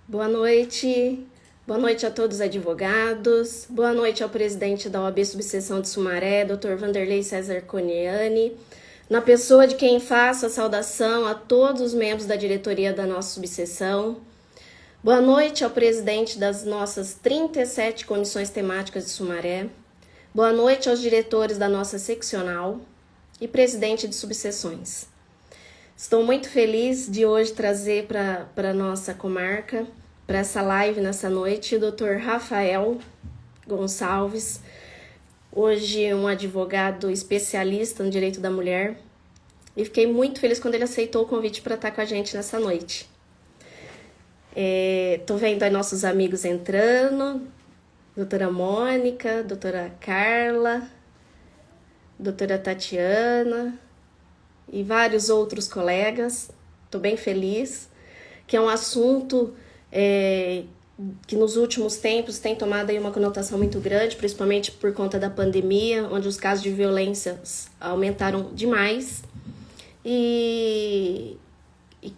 Boa noite. Boa noite a todos os advogados. Boa noite ao presidente da OAB Subseção de Sumaré, Dr. Vanderlei César Coniani. Na pessoa de quem faço a saudação a todos os membros da diretoria da nossa subseção. Boa noite ao presidente das nossas 37 comissões temáticas de Sumaré. Boa noite aos diretores da nossa seccional e presidente de subseções. Estou muito feliz de hoje trazer para a nossa comarca, para essa live nessa noite, o Dr. Rafael Gonçalves, hoje um advogado especialista no direito da mulher, e fiquei muito feliz quando ele aceitou o convite para estar com a gente nessa noite. Tô vendo aí nossos amigos entrando, doutora Mônica, doutora Carla, doutora Tatiana e vários outros colegas. Estou bem feliz, que é um assunto que nos últimos tempos tem tomado aí uma conotação muito grande, principalmente por conta da pandemia, onde os casos de violência aumentaram demais e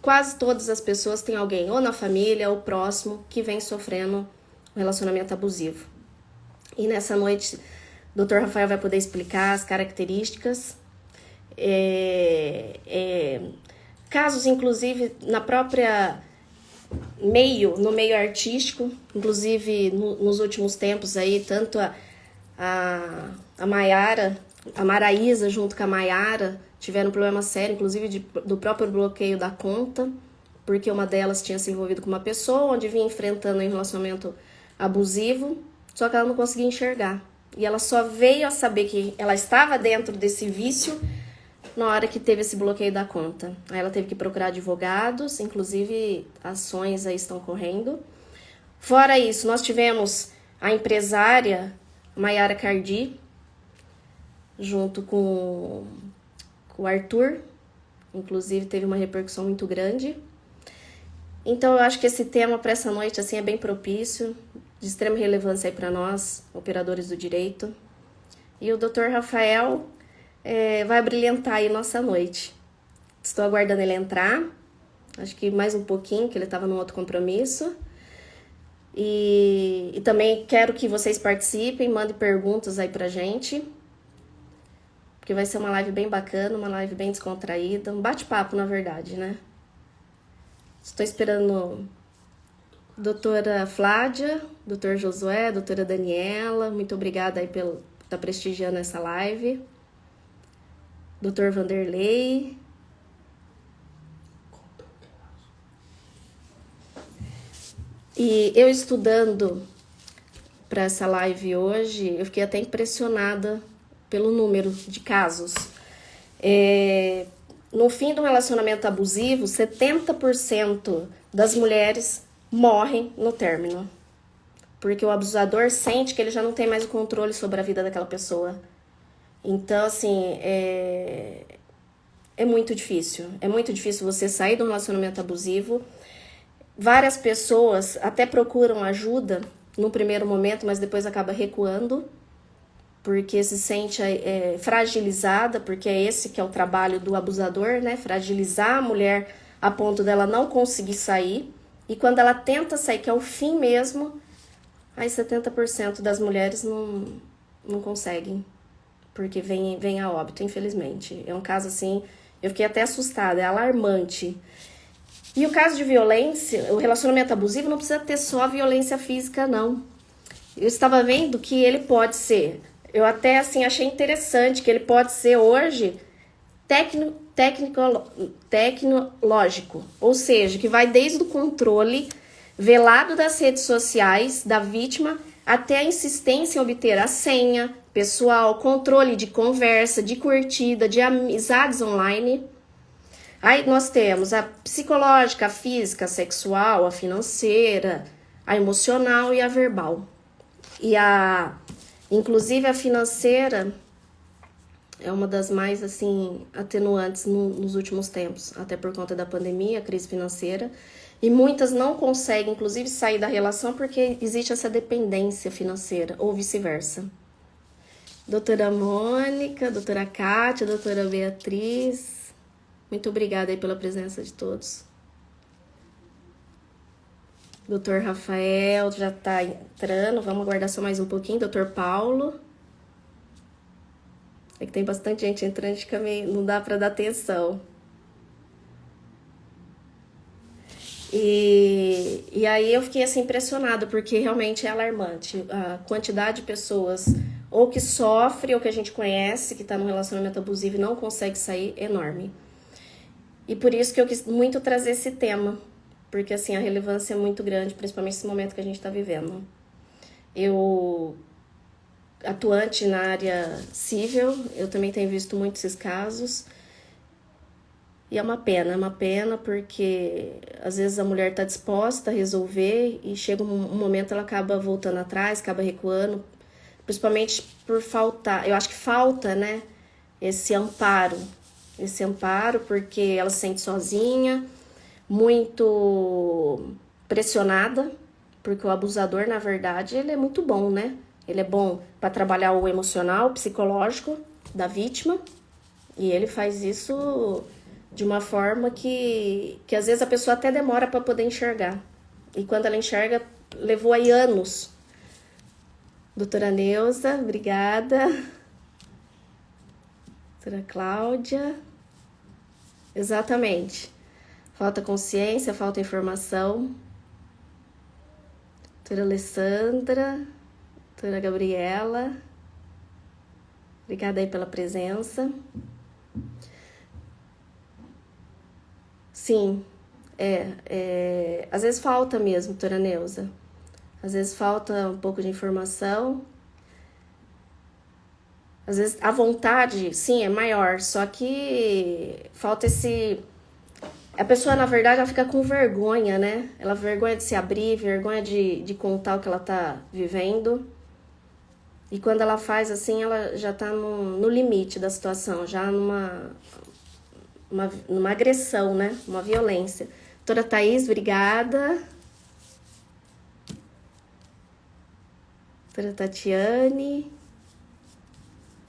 quase todas as pessoas têm alguém ou na família ou próximo que vem sofrendo um relacionamento abusivo. E nessa noite o Dr. Rafael vai poder explicar as características, casos inclusive na própria no meio artístico, inclusive nos últimos tempos aí, tanto a Maiara, a Maraísa junto com a Maiara tiveram um problema sério, inclusive do próprio bloqueio da conta, porque uma delas tinha se envolvido com uma pessoa onde vinha enfrentando um relacionamento abusivo, só que ela não conseguia enxergar. E ela só veio a saber que ela estava dentro desse vício na hora que teve esse bloqueio da conta. Aí ela teve que procurar advogados, inclusive ações aí estão correndo. Fora isso, nós tivemos a empresária Maiara Cardi, junto com o Arthur, inclusive teve uma repercussão muito grande. Então eu acho que esse tema para essa noite assim, é bem propício, de extrema relevância aí para nós, operadores do direito. E o Dr. Rafael vai brilhantar aí nossa noite. Estou aguardando ele entrar, acho que mais um pouquinho, que ele estava num outro compromisso. E também quero que vocês participem, mandem perguntas aí pra gente, porque vai ser uma live bem bacana, uma live bem descontraída, um bate-papo, na verdade, né? Estou esperando doutora Flávia, doutor Josué, doutora Daniela, muito obrigada aí por estar prestigiando essa live. Dr. Vanderlei. E eu estudando para essa live hoje, eu fiquei até impressionada pelo número de casos. No fim do relacionamento abusivo, 70% das mulheres morrem no término, porque o abusador sente que ele já não tem mais o controle sobre a vida daquela pessoa. Então, assim, é muito difícil. É muito difícil você sair de um relacionamento abusivo. Várias pessoas até procuram ajuda no primeiro momento, mas depois acaba recuando, porque se sente fragilizada, porque é esse que é o trabalho do abusador, né? Fragilizar a mulher a ponto dela não conseguir sair. E quando ela tenta sair, que é o fim mesmo, aí 70% das mulheres não conseguem, porque vem a óbito, infelizmente. É um caso assim, eu fiquei até assustada, é alarmante. E o caso de violência, o relacionamento abusivo não precisa ter só violência física, não. Eu estava vendo que ele pode ser, eu até assim achei interessante que ele pode ser hoje tecnológico, ou seja, que vai desde o controle velado das redes sociais da vítima até a insistência em obter a senha pessoal, controle de conversa, de curtida, de amizades online. Aí nós temos a psicológica, a física, a sexual, a financeira, a emocional e a verbal. E inclusive a financeira é uma das mais assim atenuantes nos últimos tempos, até por conta da pandemia, a crise financeira. E muitas não conseguem, inclusive, sair da relação porque existe essa dependência financeira, ou vice-versa. Doutora Mônica, doutora Kátia, doutora Beatriz, muito obrigada aí pela presença de todos. Doutor Rafael já tá entrando. Vamos aguardar só mais um pouquinho. Doutor Paulo. É que tem bastante gente entrando, fica meio, não dá para dar atenção. E aí eu fiquei assim impressionada, porque realmente é alarmante a quantidade de pessoas ou que sofre ou que a gente conhece, que está num relacionamento abusivo e não consegue sair, é enorme. E por isso que eu quis muito trazer esse tema, porque assim a relevância é muito grande, principalmente nesse momento que a gente está vivendo. Eu, atuante na área civil, eu também tenho visto muitos esses casos. E é uma pena porque às vezes a mulher está disposta a resolver e chega um momento ela acaba voltando atrás, acaba recuando, principalmente por faltar, eu acho que falta, né, esse amparo porque ela se sente sozinha, muito pressionada, porque o abusador, na verdade, ele é muito bom, né? Ele é bom para trabalhar o emocional, o psicológico da vítima, e ele faz isso de uma forma que às vezes a pessoa até demora para poder enxergar. E quando ela enxerga, levou aí anos. Doutora Neuza, obrigada. Doutora Cláudia. Exatamente. Falta consciência, falta informação. Doutora Alessandra. Doutora Gabriela. Obrigada aí pela presença. Sim, às vezes falta mesmo, doutora Neuza. Às vezes falta um pouco de informação. Às vezes a vontade, sim, é maior, só que falta esse... A pessoa, na verdade, ela fica com vergonha, né? Ela vergonha de se abrir, vergonha de contar o que ela tá vivendo. E quando ela faz assim, ela já tá no limite da situação, já numa agressão, né? Uma violência. Doutora Thaís, obrigada. Doutora Tatiane,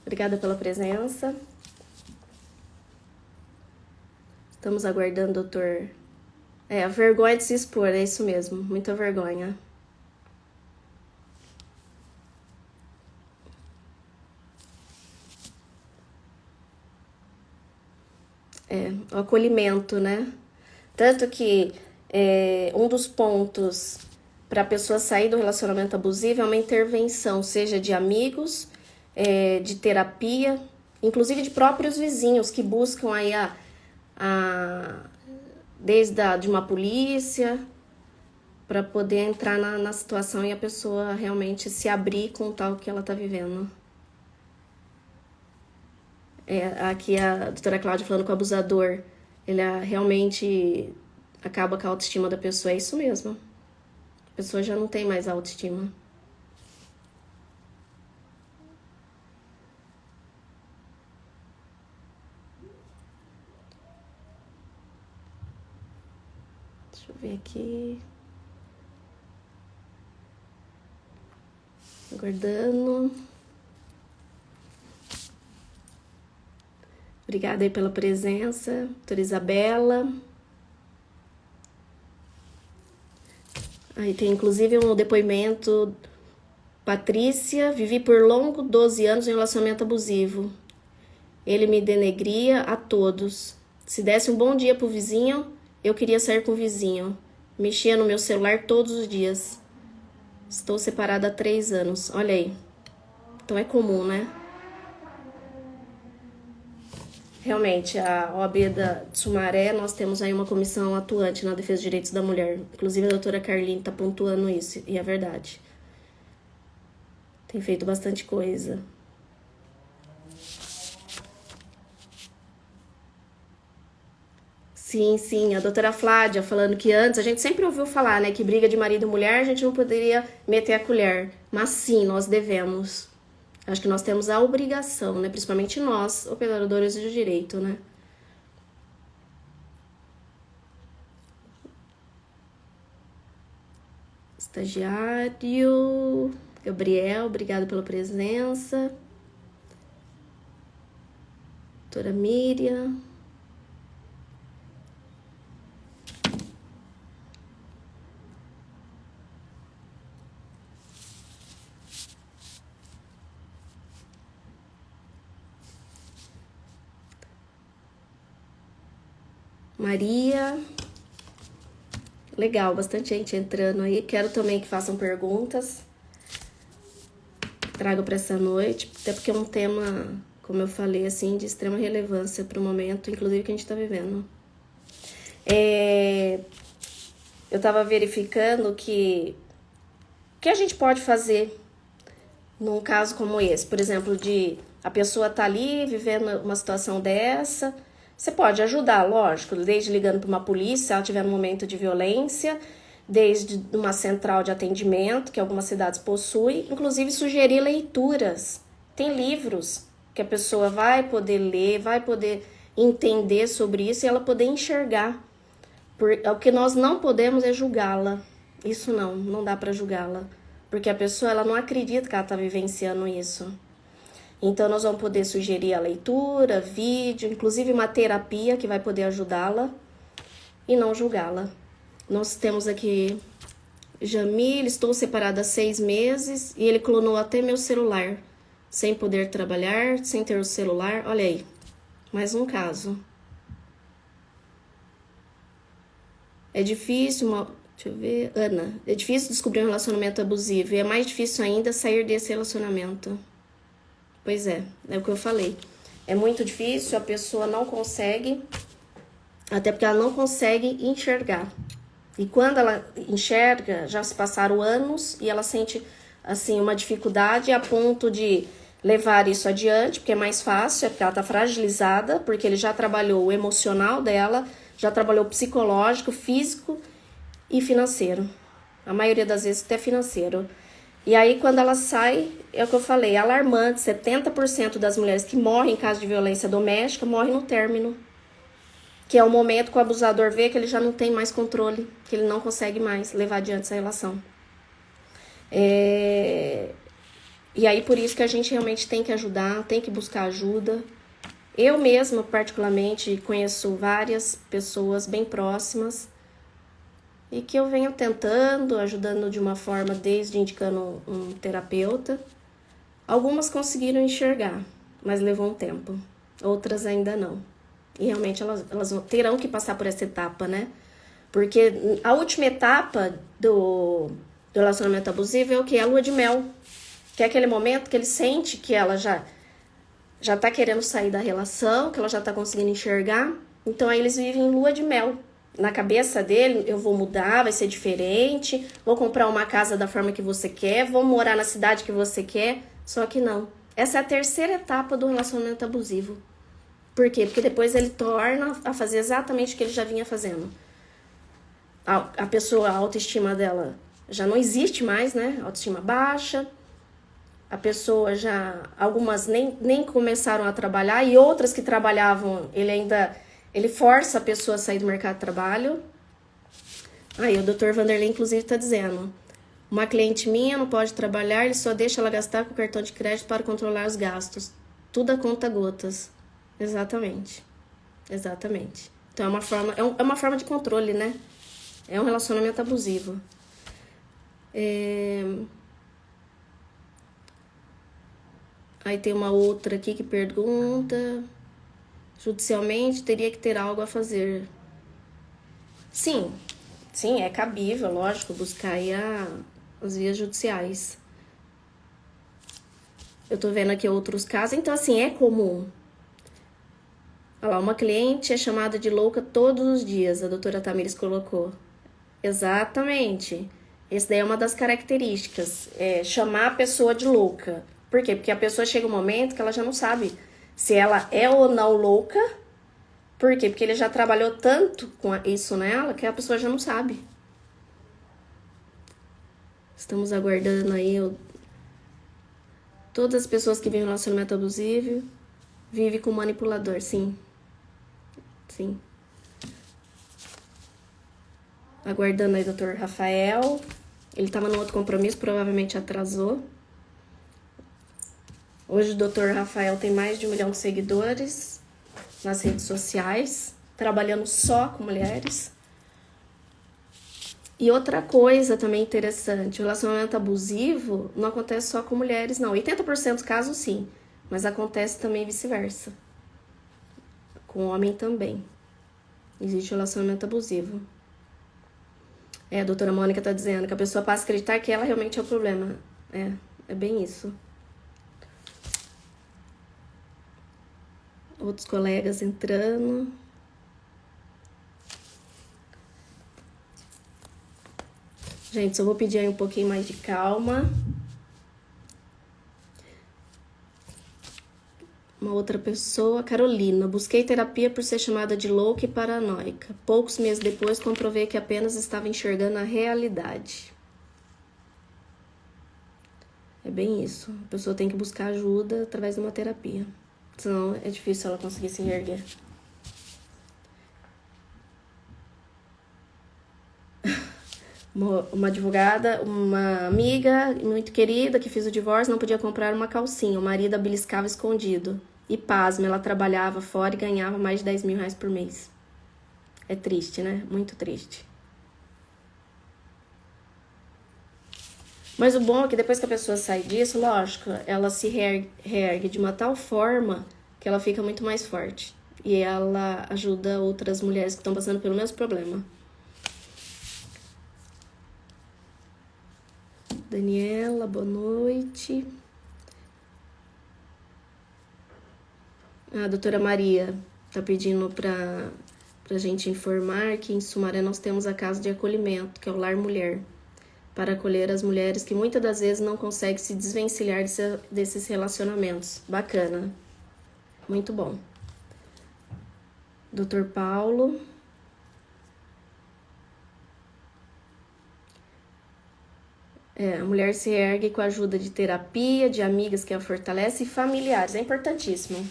obrigada pela presença. Estamos aguardando o doutor... a vergonha de se expor, é isso mesmo, muita vergonha. O acolhimento, né? Tanto que um dos pontos para a pessoa sair do relacionamento abusivo é uma intervenção, seja de amigos, de terapia, inclusive de próprios vizinhos que buscam aí de uma polícia para poder entrar na situação e a pessoa realmente se abrir e contar o que ela está vivendo. Aqui a doutora Cláudia falando que o abusador, ele realmente acaba com a autoestima da pessoa. É isso mesmo. A pessoa já não tem mais autoestima. Deixa eu ver aqui. Aguardando. Obrigada aí pela presença, doutora Isabela. Aí tem inclusive um depoimento. Patrícia, vivi por longo 12 anos em um relacionamento abusivo. Ele me denegria a todos. Se desse um bom dia pro vizinho, eu queria sair com o vizinho. Mexia no meu celular todos os dias. Estou separada há 3 anos. Olha aí. Então é comum, né? Realmente, a OAB de Sumaré, nós temos aí uma comissão atuante na defesa dos direitos da mulher. Inclusive a doutora Carline está pontuando isso, e é verdade. Tem feito bastante coisa. Sim, a doutora Flávia falando que antes a gente sempre ouviu falar, né, que briga de marido e mulher a gente não poderia meter a colher. Mas sim, nós devemos. Acho que nós temos a obrigação, né, principalmente nós, operadores de direito, né. Estagiário, Gabriel, obrigado pela presença. Doutora Miriam. Maria. Legal, bastante gente entrando aí. Quero também que façam perguntas. Trago para essa noite, até porque é um tema, como eu falei, assim, de extrema relevância para o momento, inclusive, que a gente está vivendo. Eu estava verificando que o que a gente pode fazer num caso como esse, por exemplo, de a pessoa tá ali vivendo uma situação dessa, você pode ajudar, lógico, desde ligando para uma polícia, se ela tiver um momento de violência, desde uma central de atendimento, que algumas cidades possuem, inclusive sugerir leituras. Tem livros que a pessoa vai poder ler, vai poder entender sobre isso e ela poder enxergar. O que nós não podemos é julgá-la. Isso não dá para julgá-la. Porque a pessoa ela não acredita que ela está vivenciando isso. Então nós vamos poder sugerir a leitura, vídeo, inclusive uma terapia que vai poder ajudá-la e não julgá-la. Nós temos aqui Jamil, estou separada há 6 meses e ele clonou até meu celular, sem poder trabalhar, sem ter o celular. Olha aí, mais um caso. É difícil, deixa eu ver, Ana, é difícil descobrir um relacionamento abusivo e é mais difícil ainda sair desse relacionamento. Pois é o que eu falei. É muito difícil, a pessoa não consegue, até porque ela não consegue enxergar. E quando ela enxerga, já se passaram anos e ela sente, assim, uma dificuldade a ponto de levar isso adiante, porque é mais fácil, é porque ela tá fragilizada, porque ele já trabalhou o emocional dela, já trabalhou o psicológico, físico e financeiro. A maioria das vezes até financeiro. E aí, quando ela sai, é o que eu falei, é alarmante, 70% das mulheres que morrem em caso de violência doméstica morrem no término. Que é o momento que o abusador vê que ele já não tem mais controle, que ele não consegue mais levar adiante essa relação. E aí, por isso que a gente realmente tem que ajudar, tem que buscar ajuda. Eu mesma, particularmente, conheço várias pessoas bem próximas e que eu venho tentando, ajudando de uma forma, desde indicando um terapeuta. Algumas conseguiram enxergar, mas levou um tempo. Outras ainda não. E realmente elas terão que passar por essa etapa, né? Porque a última etapa do relacionamento abusivo é o que? É a lua de mel. Que é aquele momento que ele sente que ela já tá querendo sair da relação, que ela já tá conseguindo enxergar. Então aí eles vivem em lua de mel. Na cabeça dele, eu vou mudar, vai ser diferente, vou comprar uma casa da forma que você quer, vou morar na cidade que você quer. Só que não. Essa é a terceira etapa do relacionamento abusivo. Por quê? Porque depois ele torna a fazer exatamente o que ele já vinha fazendo. A pessoa, a autoestima dela já não existe mais, né? Autoestima baixa. A pessoa já... Algumas nem começaram a trabalhar e outras que trabalhavam, ele força a pessoa a sair do mercado de trabalho. Aí o Dr. Vanderlei, inclusive, está dizendo: uma cliente minha não pode trabalhar, ele só deixa ela gastar com o cartão de crédito para controlar os gastos. Tudo a conta gotas. Exatamente. Então é uma forma de controle, né? É um relacionamento abusivo. Aí tem uma outra aqui que pergunta: judicialmente teria que ter algo a fazer? Sim, é cabível, lógico, buscar aí as vias judiciais. Eu tô vendo aqui outros casos, então assim, é comum. Olha lá, uma cliente é chamada de louca todos os dias, a doutora Tamires colocou. Exatamente. Essa daí é uma das características, chamar a pessoa de louca. Por quê? Porque a pessoa chega um momento que ela já não sabe se ela é ou não louca. Por quê? Porque ele já trabalhou tanto com isso nela que a pessoa já não sabe. Estamos aguardando aí todas as pessoas que vivem em relacionamento abusivo vivem com manipulador, sim. Aguardando aí o Dr. Rafael. Ele estava no outro compromisso, provavelmente atrasou. Hoje o Dr. Rafael tem mais de 1 milhão de seguidores nas redes sociais, trabalhando só com mulheres. E outra coisa também interessante, o relacionamento abusivo não acontece só com mulheres, não. 80% dos casos, sim, mas acontece também vice-versa. Com homem também. Existe relacionamento abusivo. A doutora Mônica tá dizendo que a pessoa passa a acreditar que ela realmente é o problema. É bem isso. Outros colegas entrando. Gente, só vou pedir aí um pouquinho mais de calma. Uma outra pessoa, Carolina. Busquei terapia por ser chamada de louca e paranoica. Poucos meses depois, comprovei que apenas estava enxergando a realidade. É bem isso. A pessoa tem que buscar ajuda através de uma terapia. Senão é difícil ela conseguir se reerguer. Uma advogada, uma amiga muito querida que fez o divórcio, não podia comprar uma calcinha. O marido a beliscava escondido. E pasme, ela trabalhava fora e ganhava mais de 10 mil reais por mês. É triste, né? Muito triste. Mas o bom é que depois que a pessoa sai disso, lógico, ela se reergue de uma tal forma que ela fica muito mais forte. E ela ajuda outras mulheres que estão passando pelo mesmo problema. Daniela, boa noite. A doutora Maria tá pedindo pra gente informar que em Sumaré nós temos a casa de acolhimento, que é o Lar Mulher, para acolher as mulheres que muitas das vezes não conseguem se desvencilhar desses relacionamentos. Bacana. Muito bom. Dr. Paulo. A mulher se ergue com a ajuda de terapia, de amigas que a fortalecem e familiares. É importantíssimo.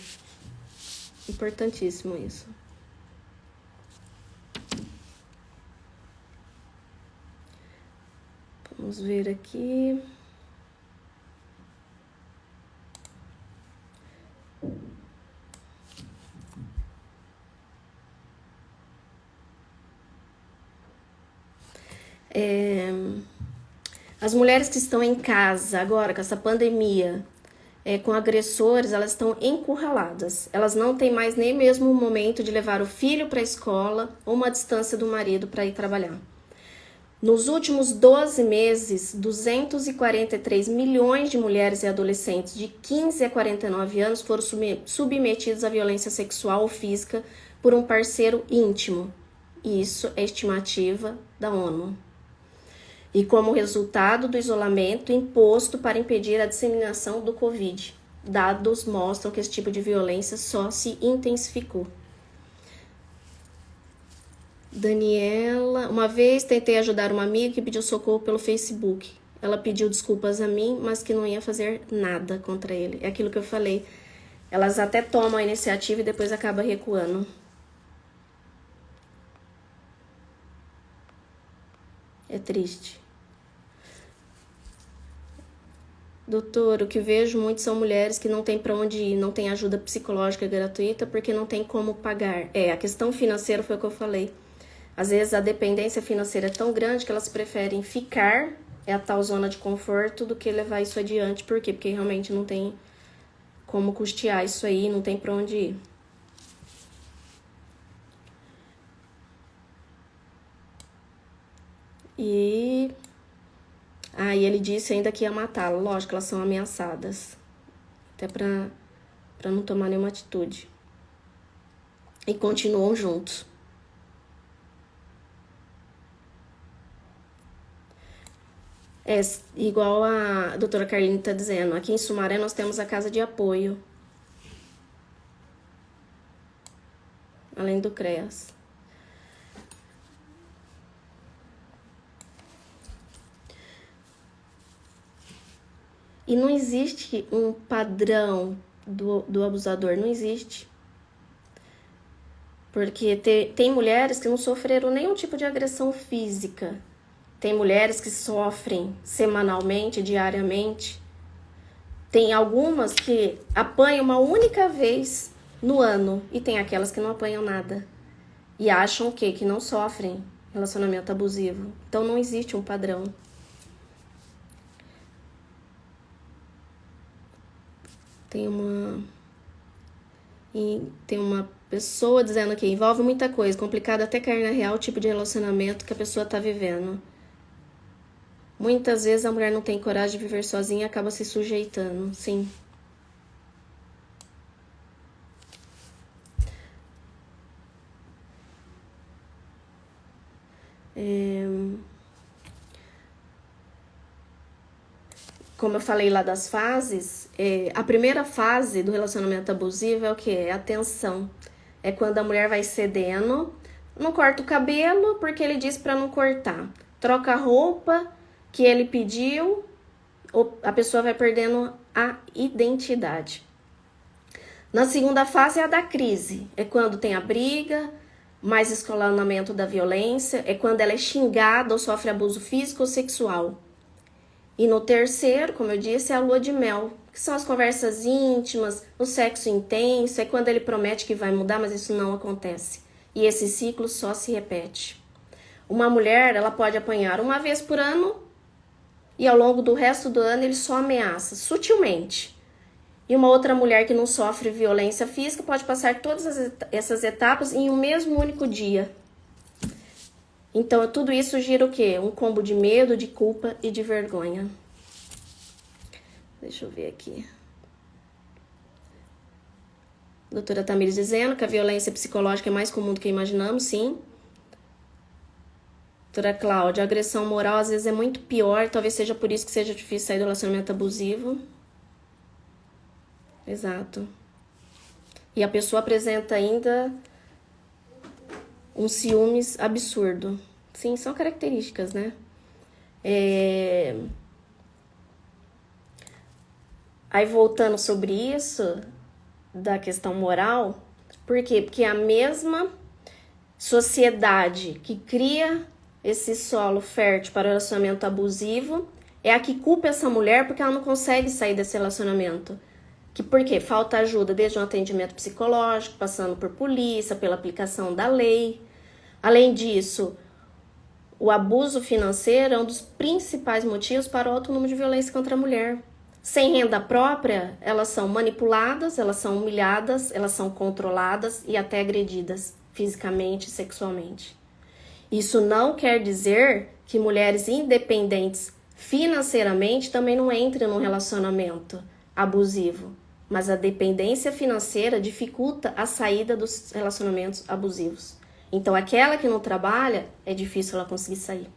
Importantíssimo isso. Vamos ver aqui. As mulheres que estão em casa agora, com essa pandemia, com agressores, elas estão encurraladas. Elas não têm mais nem mesmo o momento de levar o filho para a escola ou uma distância do marido para ir trabalhar. Nos últimos 12 meses, 243 milhões de mulheres e adolescentes de 15 a 49 anos foram submetidos à violência sexual ou física por um parceiro íntimo. Isso é estimativa da ONU. E como resultado do isolamento imposto para impedir a disseminação do Covid. Dados mostram que esse tipo de violência só se intensificou. Daniela, uma vez tentei ajudar uma amiga que pediu socorro pelo Facebook. Ela pediu desculpas a mim, mas que não ia fazer nada contra ele. É aquilo que eu falei. Elas até tomam a iniciativa e depois acabam recuando. É triste. Doutor, o que vejo muito são mulheres que não têm para onde ir, não tem ajuda psicológica gratuita porque não tem como pagar. A questão financeira foi o que eu falei. Às vezes a dependência financeira é tão grande que elas preferem ficar, a tal zona de conforto, do que levar isso adiante. Por quê? Porque realmente não tem como custear isso aí, não tem para onde ir. E ele disse ainda que ia matá-la. Lógico, elas são ameaçadas. Até pra não tomar nenhuma atitude. E continuam juntos. Igual a doutora Carline tá dizendo, aqui em Sumaré nós temos a casa de apoio. Além do CREAS. E não existe um padrão do abusador, não existe. Porque tem mulheres que não sofreram nenhum tipo de agressão física. Tem mulheres que sofrem semanalmente, diariamente. Tem algumas que apanham uma única vez no ano. E tem aquelas que não apanham nada. E acham o quê? Que não sofrem relacionamento abusivo. Então não existe um padrão. Tem uma... E tem uma pessoa dizendo que envolve muita coisa, complicado até cair na real tipo de relacionamento que a pessoa tá vivendo. Muitas vezes a mulher não tem coragem de viver sozinha e acaba se sujeitando, sim. Como eu falei lá das fases, a primeira fase do relacionamento abusivo é o quê? É a tensão. É quando a mulher vai cedendo, não corta o cabelo porque ele disse para não cortar. Troca a roupa que ele pediu, a pessoa vai perdendo a identidade. Na segunda fase é a da crise. É quando tem a briga, mais escalonamento da violência, é quando ela é xingada ou sofre abuso físico ou sexual. E no terceiro, como eu disse, é a lua de mel, que são as conversas íntimas, o sexo intenso, é quando ele promete que vai mudar, mas isso não acontece. E esse ciclo só se repete. Uma mulher, ela pode apanhar uma vez por ano e ao longo do resto do ano ele só ameaça, sutilmente. E uma outra mulher que não sofre violência física pode passar todas essas etapas em um mesmo único dia. Então, tudo isso gira o quê? Um combo de medo, de culpa e de vergonha. Deixa eu ver aqui. Doutora Tamires dizendo que a violência psicológica é mais comum do que imaginamos, sim. Doutora Cláudia, a agressão moral às vezes é muito pior, talvez seja por isso que seja difícil sair do relacionamento abusivo. Exato. E a pessoa apresenta ainda um ciúmes absurdo. Sim, são características, né? Aí voltando sobre isso, da questão moral, por quê? Porque a mesma sociedade que cria esse solo fértil para o relacionamento abusivo é a que culpa essa mulher porque ela não consegue sair desse relacionamento. Por quê? Falta ajuda desde um atendimento psicológico, passando por polícia, pela aplicação da lei. Além disso, o abuso financeiro é um dos principais motivos para o alto número de violência contra a mulher. Sem renda própria, elas são manipuladas, elas são humilhadas, elas são controladas e até agredidas fisicamente e sexualmente. Isso não quer dizer que mulheres independentes financeiramente também não entrem num relacionamento abusivo, mas a dependência financeira dificulta a saída dos relacionamentos abusivos. Então, aquela que não trabalha, é difícil ela conseguir sair.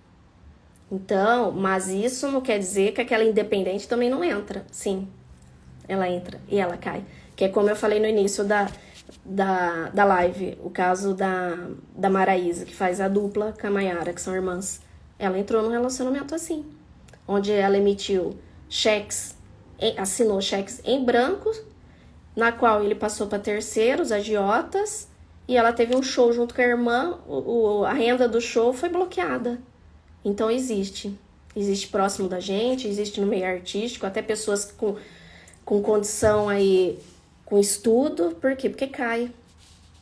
Então, mas isso não quer dizer que aquela independente também não entra. Sim, ela entra e ela cai. Que é como eu falei no início da live, o caso da Maraísa, que faz a dupla com a Mayara, que são irmãs. Ela entrou num relacionamento assim, onde ela emitiu cheques, assinou cheques em branco, na qual ele passou para terceiros, agiotas, e ela teve um show junto com a irmã, a renda do show foi bloqueada. Então existe próximo da gente, existe no meio artístico, até pessoas com condição aí, com estudo, por quê? Porque cai.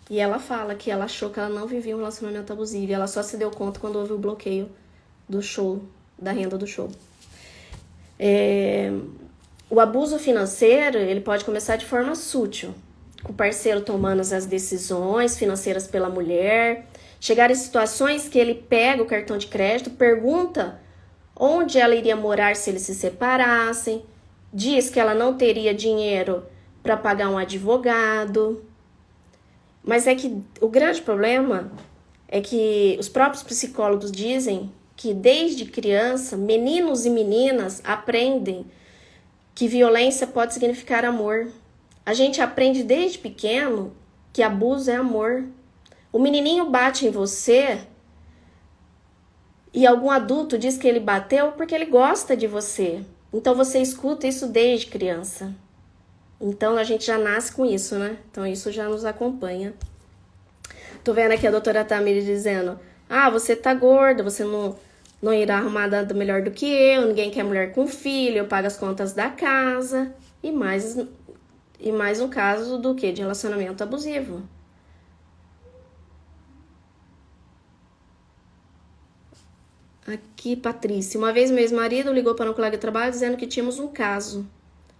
E ela fala que ela achou que ela não vivia um relacionamento abusivo, e ela só se deu conta quando houve o bloqueio do show, da renda do show. O abuso financeiro, ele pode começar de forma sutil, com o parceiro tomando as decisões financeiras pela mulher, chegar em situações que ele pega o cartão de crédito, pergunta onde ela iria morar se eles se separassem, diz que ela não teria dinheiro para pagar um advogado. Mas é que o grande problema é que os próprios psicólogos dizem que desde criança, meninos e meninas aprendem que violência pode significar amor. A gente aprende desde pequeno que abuso é amor. O menininho bate em você e algum adulto diz que ele bateu porque ele gosta de você. Então você escuta isso desde criança. Então a gente já nasce com isso, né? Então isso já nos acompanha. Tô vendo aqui a doutora Tamires dizendo: você tá gorda, você não irá arrumar nada melhor do que eu, ninguém quer mulher com filho, eu pago as contas da casa. E mais um caso do quê? De relacionamento abusivo. Aqui, Patrícia. Uma vez meu ex-marido ligou para um colega de trabalho dizendo que tínhamos um caso.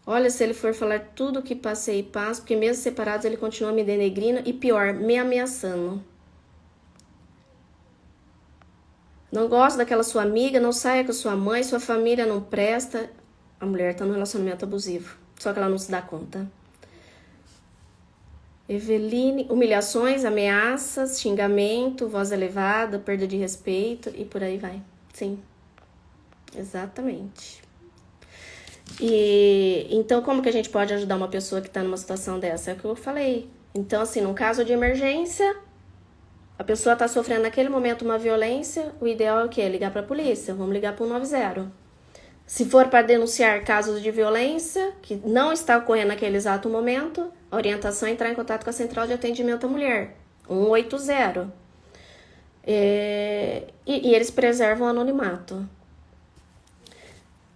Olha, se ele for falar tudo o que passei e passo, porque mesmo separados ele continua me denegrindo e pior, me ameaçando. Não gosta daquela sua amiga, não saia com sua mãe, sua família não presta. A mulher tá num relacionamento abusivo, só que ela não se dá conta. Eveline, humilhações, ameaças, xingamento, voz elevada, perda de respeito e por aí vai. Sim, exatamente. E então como que a gente pode ajudar uma pessoa que está numa situação dessa? É o que eu falei. Então, assim, num caso de emergência, a pessoa está sofrendo naquele momento uma violência, o ideal é o quê? Ligar para a polícia, vamos ligar para o 190. Se for para denunciar casos de violência que não está ocorrendo naquele exato momento, a orientação é entrar em contato com a Central de Atendimento à Mulher, 180. E eles preservam o anonimato.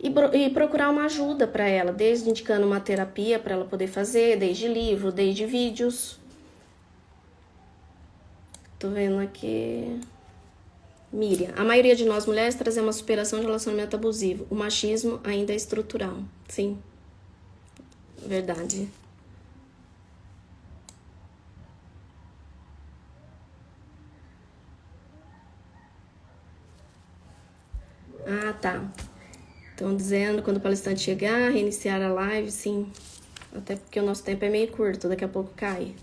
E procurar uma ajuda para ela, desde indicando uma terapia para ela poder fazer, desde livro, desde vídeos. Tô vendo aqui. Miriam, a maioria de nós mulheres trazemos uma superação de relacionamento abusivo. O machismo ainda é estrutural. Sim, verdade. Ah, tá. Estão dizendo quando o palestrante chegar, reiniciar a live, sim. Até porque o nosso tempo é meio curto, daqui a pouco cai.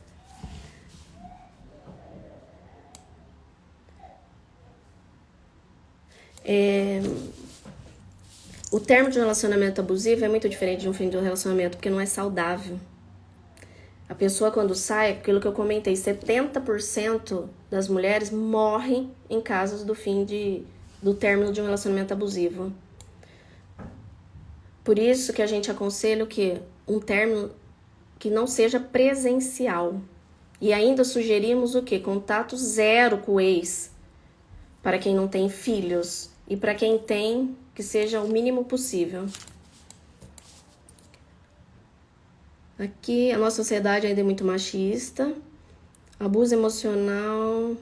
O termo de relacionamento abusivo é muito diferente de um fim de um relacionamento, porque não é saudável. A pessoa quando sai, aquilo que eu comentei, 70% das mulheres morrem em casos do término de um relacionamento abusivo. Por isso que a gente aconselha o quê? Um término que não seja presencial. E ainda sugerimos o quê? Contato zero com o ex, para quem não tem filhos. E para quem tem, que seja o mínimo possível. Aqui, a nossa sociedade ainda é muito machista. Abuso emocional.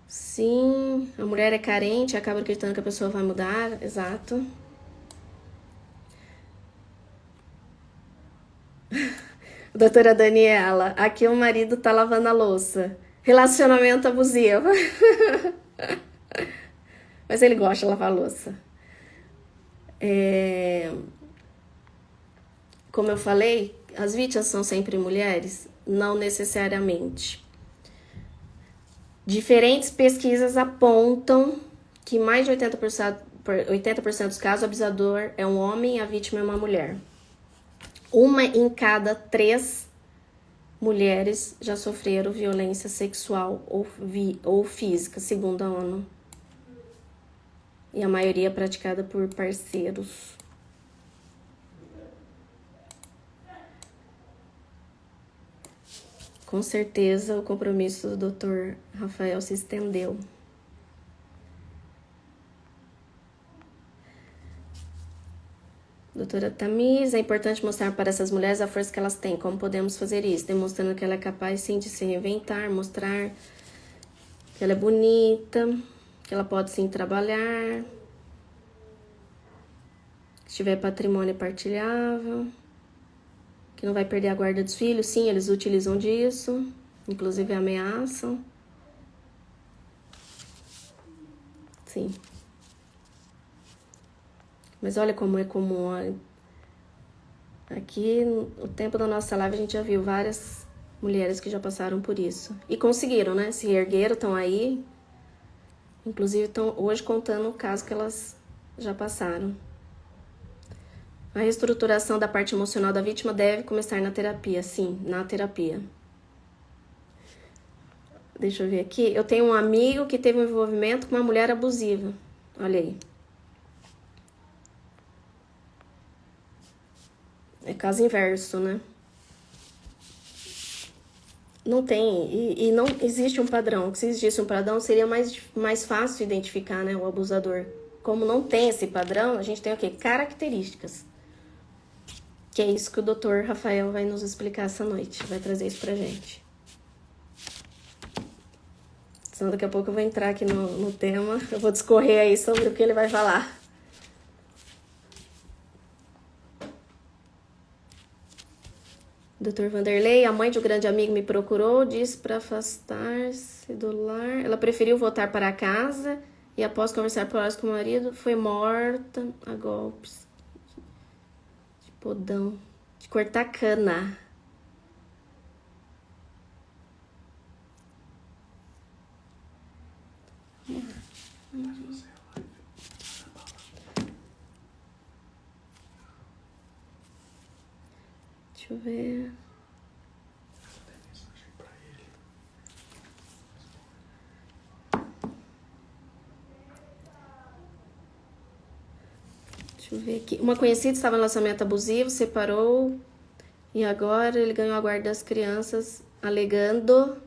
Sim, a mulher é carente, acaba acreditando que a pessoa vai mudar. Exato. Doutora Daniela, aqui o marido tá lavando a louça. Relacionamento abusivo. Mas ele gosta de lavar a louça. Como eu falei, as vítimas são sempre mulheres? Não necessariamente. Diferentes pesquisas apontam que mais de 80% dos casos o abusador é um homem e a vítima é uma mulher. 1 em cada 3 mulheres já sofreram violência sexual ou física, segundo a ONU. E a maioria é praticada por parceiros. Com certeza o compromisso do Dr. Rafael se estendeu. Doutora Tamires, é importante mostrar para essas mulheres a força que elas têm. Como podemos fazer isso? Demonstrando que ela é capaz, sim, de se reinventar, mostrar que ela é bonita, que ela pode, sim, trabalhar, que tiver patrimônio partilhável, que não vai perder a guarda dos filhos. Sim, eles utilizam disso, inclusive ameaçam. Sim. Mas olha como é comum. Olha. Aqui, no tempo da nossa live, a gente já viu várias mulheres que já passaram por isso. E conseguiram, né? Se ergueram, estão aí. Inclusive, estão hoje contando o caso que elas já passaram. A reestruturação da parte emocional da vítima deve começar na terapia. Sim, na terapia. Deixa eu ver aqui. Eu tenho um amigo que teve um envolvimento com uma mulher abusiva. Olha aí. É caso inverso, né? Não tem, e não existe um padrão. Se existisse um padrão, seria mais fácil identificar, né, o abusador. Como não tem esse padrão, a gente tem o quê? Características. Que é isso que o Dr. Rafael vai nos explicar essa noite. Vai trazer isso pra gente. Senão daqui a pouco eu vou entrar aqui no tema. Eu vou discorrer aí sobre o que ele vai falar. Dr. Vanderlei, a mãe de um grande amigo me procurou, disse para afastar-se do lar. Ela preferiu voltar para casa e após conversar por horas com o marido, foi morta a golpes de podão, de cortar cana. Deixa eu ver. Deixa eu ver aqui. Uma conhecida estava em relacionamento abusivo, separou e agora ele ganhou a guarda das crianças, alegando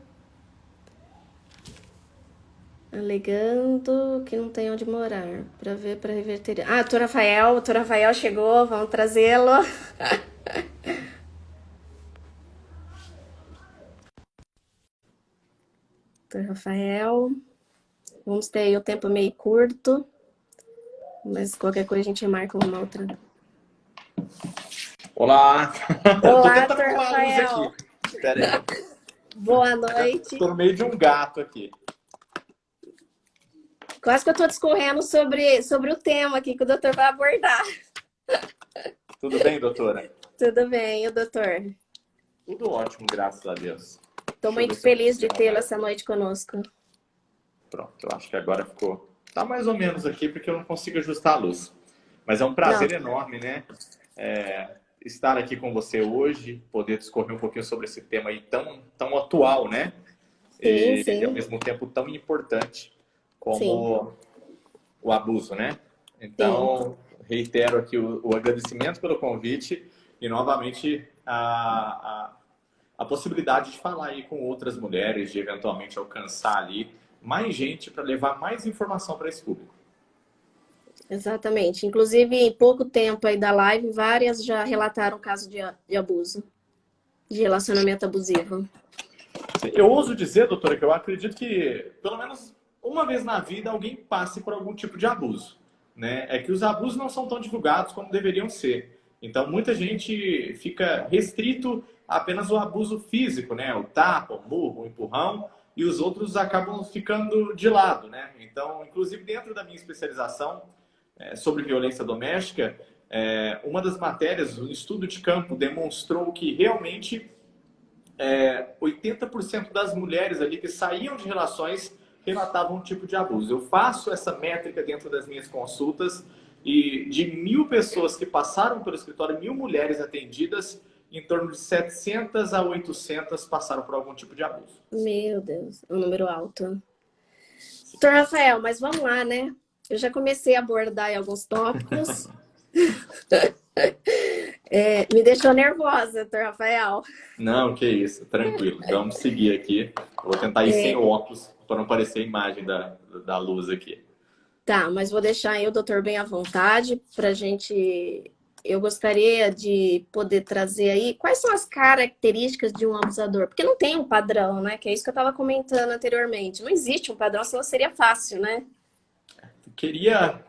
que não tem onde morar, para ver, para reverter. Ah, o doutor Rafael chegou, vamos trazê-lo. Doutor Rafael, vamos ter aí o tempo meio curto, mas qualquer coisa a gente marca uma outra. Olá! Olá, Tô tentando doutor arrumar a luz Rafael. aqui. Espera aí. Boa noite. Tô no meio de um gato aqui. Quase que eu tô discorrendo sobre o tema aqui que o doutor vai abordar. Tudo bem, doutora? Tudo bem, e o doutor? Tudo ótimo, graças a Deus. Tô muito Deixa eu ver feliz se de eu consigo tê-lo arrumar. essa noite conosco. Pronto, eu acho que agora ficou. Tá mais ou menos aqui porque eu não consigo ajustar a luz. Mas é um Não, prazer enorme, né? Estar aqui com você hoje, poder discorrer um pouquinho sobre esse tema aí tão atual, né? sim, E ao sim, mesmo tempo tão importante sim, como o abuso, né? sim. Então, reitero aqui o agradecimento pelo convite e novamente a possibilidade de falar aí com outras mulheres, de eventualmente alcançar ali mais gente para levar mais informação para esse público. Exatamente. Inclusive, em pouco tempo aí da live, várias já relataram caso de abuso, de relacionamento abusivo. Eu ouso dizer, doutora, que eu acredito que pelo menos uma vez na vida alguém passe por algum tipo de abuso, né? É que os abusos não são tão divulgados como deveriam ser. Então, muita gente fica restrito a apenas o abuso físico, né? O tapa, o murro, o empurrão, e os outros acabam ficando de lado, né? Então, inclusive dentro da minha especialização sobre violência doméstica, uma das matérias, um estudo de campo demonstrou que realmente 80% das mulheres ali que saíam de relações relatavam um tipo de abuso. Eu faço essa métrica dentro das minhas consultas e de 1.000 pessoas que passaram pelo escritório, 1.000 mulheres atendidas, em torno de 700 a 800 passaram por algum tipo de abuso. Meu Deus, é um número alto. Doutor Rafael, mas vamos lá, né? Eu já comecei a abordar aí alguns tópicos. Me deixou nervosa, doutor Rafael. Não, que isso, tranquilo. Vamos seguir aqui. Eu vou tentar ir sem óculos para não aparecer a imagem da luz aqui. Tá, mas vou deixar aí o doutor bem à vontade pra gente. Eu gostaria de poder trazer aí quais são as características de um abusador, porque não tem um padrão, né? Que é isso que eu estava comentando anteriormente. Não existe um padrão, senão seria fácil, né?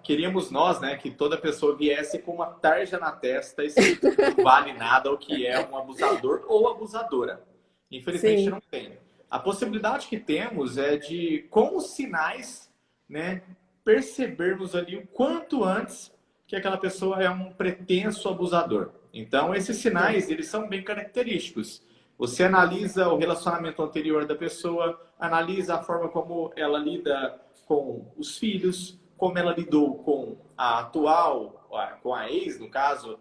Queríamos nós, né, que toda pessoa viesse com uma tarja na testa escrito que não vale nada o que é um abusador ou abusadora. Infelizmente Sim, não tem. A possibilidade que temos é de, com os sinais, né, percebermos ali o quanto antes que aquela pessoa é um pretenso abusador. Então, esses sinais, eles são bem característicos. Você analisa o relacionamento anterior da pessoa, analisa a forma como ela lida com os filhos, como ela lidou com a atual, com a ex, no caso,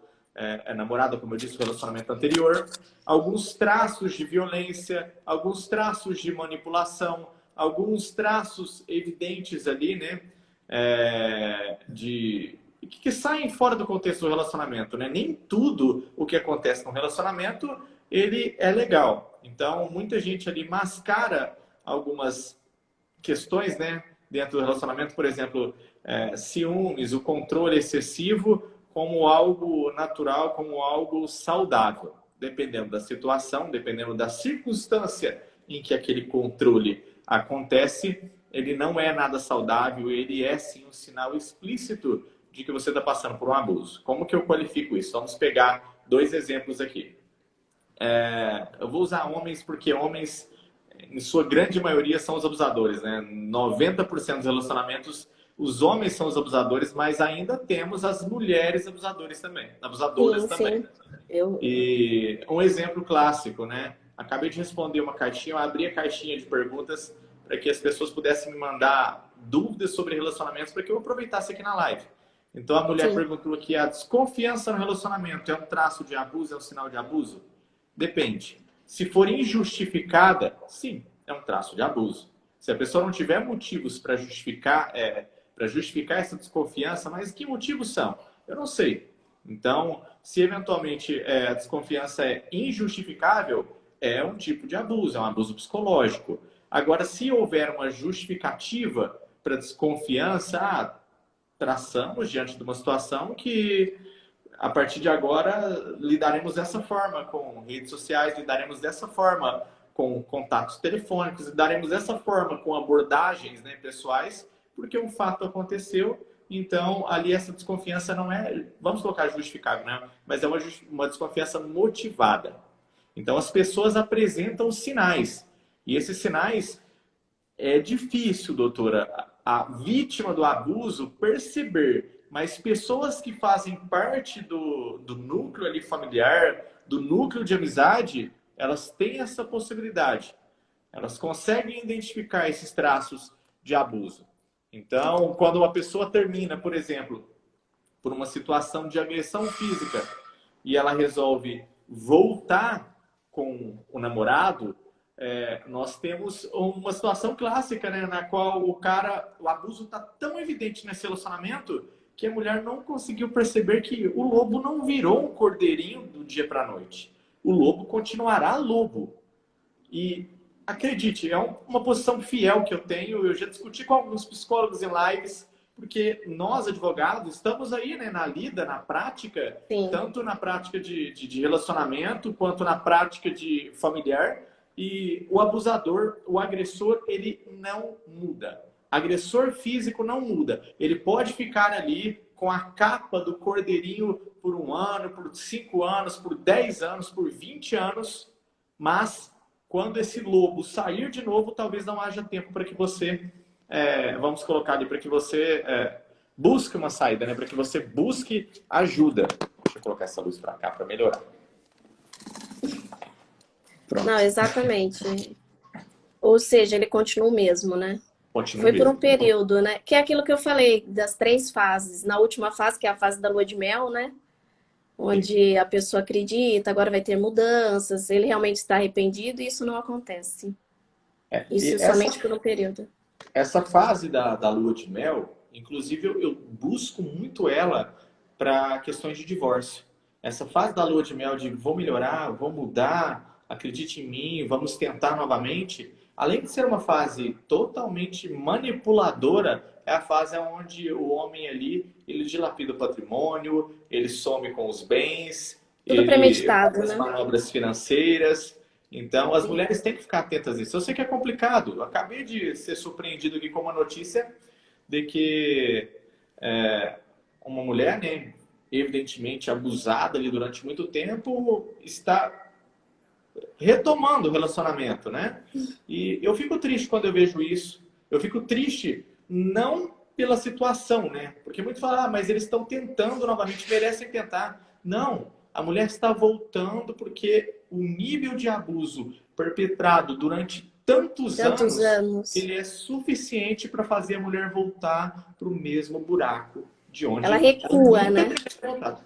a namorada, como eu disse, o relacionamento anterior, alguns traços de violência, alguns traços de manipulação, alguns traços evidentes ali, né, que saem fora do contexto do relacionamento, né? Nem tudo o que acontece no relacionamento, ele é legal. Então, muita gente ali mascara algumas questões, né, dentro do relacionamento, por exemplo, ciúmes, o controle excessivo, como algo natural, como algo saudável, dependendo da situação, dependendo da circunstância em que aquele controle acontece, ele não é nada saudável, ele é sim um sinal explícito de que você está passando por um abuso. Como que eu qualifico isso? Vamos pegar 2 exemplos aqui. Eu vou usar homens porque homens, em sua grande maioria, são os abusadores, né? 90% dos relacionamentos, os homens são os abusadores, mas ainda temos as mulheres abusadoras Sim, também. sim. Eu, E um exemplo clássico, né? Acabei de responder uma caixinha, eu abri a caixinha de perguntas para que as pessoas pudessem me mandar dúvidas sobre relacionamentos para que eu aproveitasse aqui na live. Então a mulher sim. perguntou aqui: a desconfiança no relacionamento é um traço de abuso, é um sinal de abuso? Depende. Se for injustificada, sim, é um traço de abuso. Se a pessoa não tiver motivos para justificar essa desconfiança, mas que motivos são? Eu não sei. Então, se eventualmente a desconfiança é injustificável, é um tipo de abuso, é um abuso psicológico. Agora, se houver uma justificativa para desconfiança, traçamos diante de uma situação que, a partir de agora, lidaremos dessa forma com redes sociais, lidaremos dessa forma com contatos telefônicos, lidaremos dessa forma com abordagens, né, pessoais, porque um fato aconteceu. Então, ali essa desconfiança não é, vamos colocar justificável, né? Mas é uma desconfiança motivada. Então, as pessoas apresentam sinais. E esses sinais é difícil, doutora, a vítima do abuso perceber. Mas pessoas que fazem parte do núcleo ali familiar, do núcleo de amizade, elas têm essa possibilidade. Elas conseguem identificar esses traços de abuso. Então, quando uma pessoa termina, por exemplo, por uma situação de agressão física e ela resolve voltar com o namorado, nós temos uma situação clássica, né, na qual o abuso está tão evidente nesse relacionamento que a mulher não conseguiu perceber que o lobo não virou um cordeirinho do dia para a noite. O lobo continuará lobo. E acredite, é uma posição fiel que eu tenho. Eu já discuti com alguns psicólogos em lives, porque nós, advogados, estamos aí, né, na lida, na prática, Sim. tanto na prática de relacionamento, quanto na prática de familiar. E o abusador, o agressor, ele não muda. Agressor físico não muda. Ele pode ficar ali com a capa do cordeirinho por 1 ano, por 5 anos, por 10 anos, por 20 anos, mas quando esse lobo sair de novo, talvez não haja tempo para que você, vamos colocar ali, para que você busque uma saída, né? Para que você busque ajuda. Deixa eu colocar essa luz para cá para melhorar. Pronto. Não, exatamente. Ou seja, ele continua o mesmo, né? Continua Foi por mesmo. um período, né? Que é aquilo que eu falei das 3 fases. Na última fase, que é a fase da lua de mel, né? Onde a pessoa acredita, agora vai ter mudanças, ele realmente está arrependido e isso não acontece. Isso somente por um período. Essa fase da lua de mel, inclusive eu busco muito ela para questões de divórcio. Essa fase da lua de mel de vou melhorar, vou mudar, acredite em mim, vamos tentar novamente. Além de ser uma fase totalmente manipuladora, é a fase onde o homem ali, ele dilapida o patrimônio, ele some com os bens, Tudo ele premeditado, faz as né? manobras financeiras. Então, as mulheres têm que ficar atentas a isso. Eu sei que é complicado. Eu acabei de ser surpreendido aqui com uma notícia de que uma mulher, né, evidentemente abusada ali durante muito tempo, está retomando o relacionamento, né? E eu fico triste quando eu vejo isso. Eu fico triste não pela situação, né? Porque muitos falam, mas eles estão tentando novamente, merecem tentar. Não, a mulher está voltando porque o nível de abuso perpetrado durante tantos anos, ele é suficiente para fazer a mulher voltar para o mesmo buraco de onde ela ela recua, nunca né? deveria ter voltado.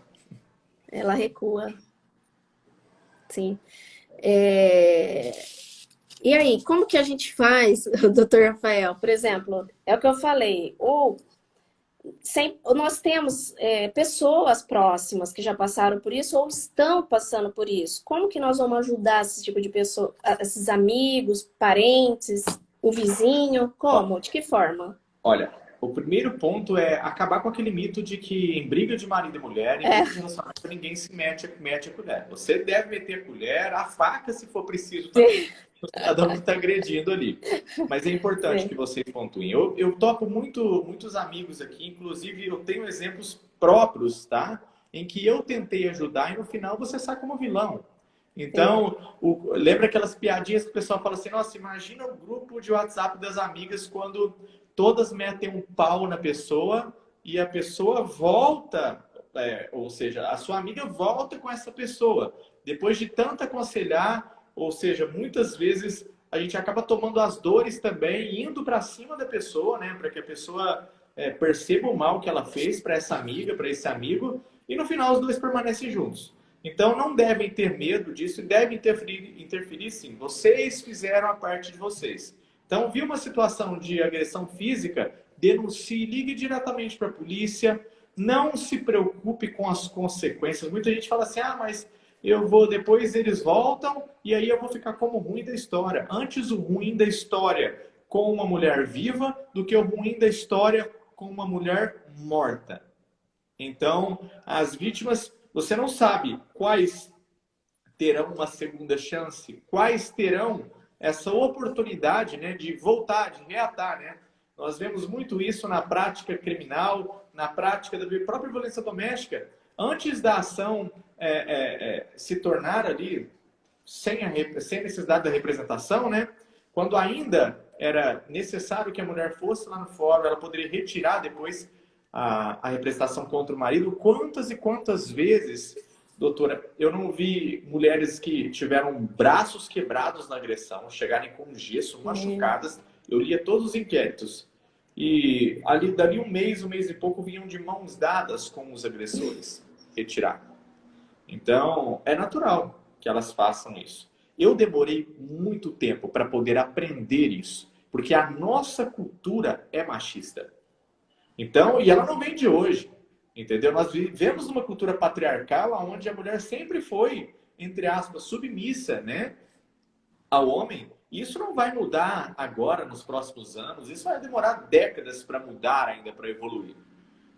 Ela recua. Sim. E aí, como que a gente faz, doutor Rafael? Por exemplo, é o que eu falei, nós temos pessoas próximas que já passaram por isso ou estão passando por isso. Como que nós vamos ajudar esse tipo de pessoa, esses amigos, parentes, o vizinho? Como? De que forma? Olha, o primeiro ponto é acabar com aquele mito de que em briga de marido e mulher, em briga de relacionamento, ninguém se mete a colher. Você deve meter a colher, a faca, se for preciso, também. Cada um está agredindo ali. Mas é importante que vocês pontuem. Eu topo muitos amigos aqui, inclusive eu tenho exemplos próprios, tá? Em que eu tentei ajudar e no final você sai como vilão. Sim. Então, lembra aquelas piadinhas que o pessoal fala assim, nossa, imagina o grupo de WhatsApp das amigas quando todas metem um pau na pessoa e a pessoa volta, ou seja, a sua amiga volta com essa pessoa. Depois de tanto aconselhar, ou seja, muitas vezes a gente acaba tomando as dores também, indo para cima da pessoa, né, para que a pessoa perceba o mal que ela fez para essa amiga, para esse amigo, e no final os dois permanecem juntos. Então não devem ter medo disso e devem interferir sim. Vocês fizeram a parte de vocês. Então, viu uma situação de agressão física, denuncie, ligue diretamente para a polícia, não se preocupe com as consequências. Muita gente fala assim, ah, mas eu vou, depois eles voltam e aí eu vou ficar como o ruim da história. Antes o ruim da história com uma mulher viva do que o ruim da história com uma mulher morta. Então, as vítimas, você não sabe quais terão uma segunda chance, quais terão essa oportunidade, né, de voltar, de reatar, né? Nós vemos muito isso na prática criminal, na prática da própria violência doméstica. Antes da ação se tornar ali sem necessidade da representação, né? Quando ainda era necessário que a mulher fosse lá no fórum, ela poderia retirar depois a representação contra o marido. Quantas e quantas vezes, doutora, eu não vi mulheres que tiveram braços quebrados na agressão, chegarem com gesso, machucadas. Eu lia todos os inquéritos. E ali, dali um mês e pouco, vinham de mãos dadas com os agressores retirar. Então, é natural que elas façam isso. Eu demorei muito tempo para poder aprender isso, porque a nossa cultura é machista. Então, e ela não vem de hoje, entendeu? Nós vivemos numa cultura patriarcal onde a mulher sempre foi, entre aspas, submissa, né, ao homem. E isso não vai mudar agora, nos próximos anos. Isso vai demorar décadas para mudar ainda, para evoluir.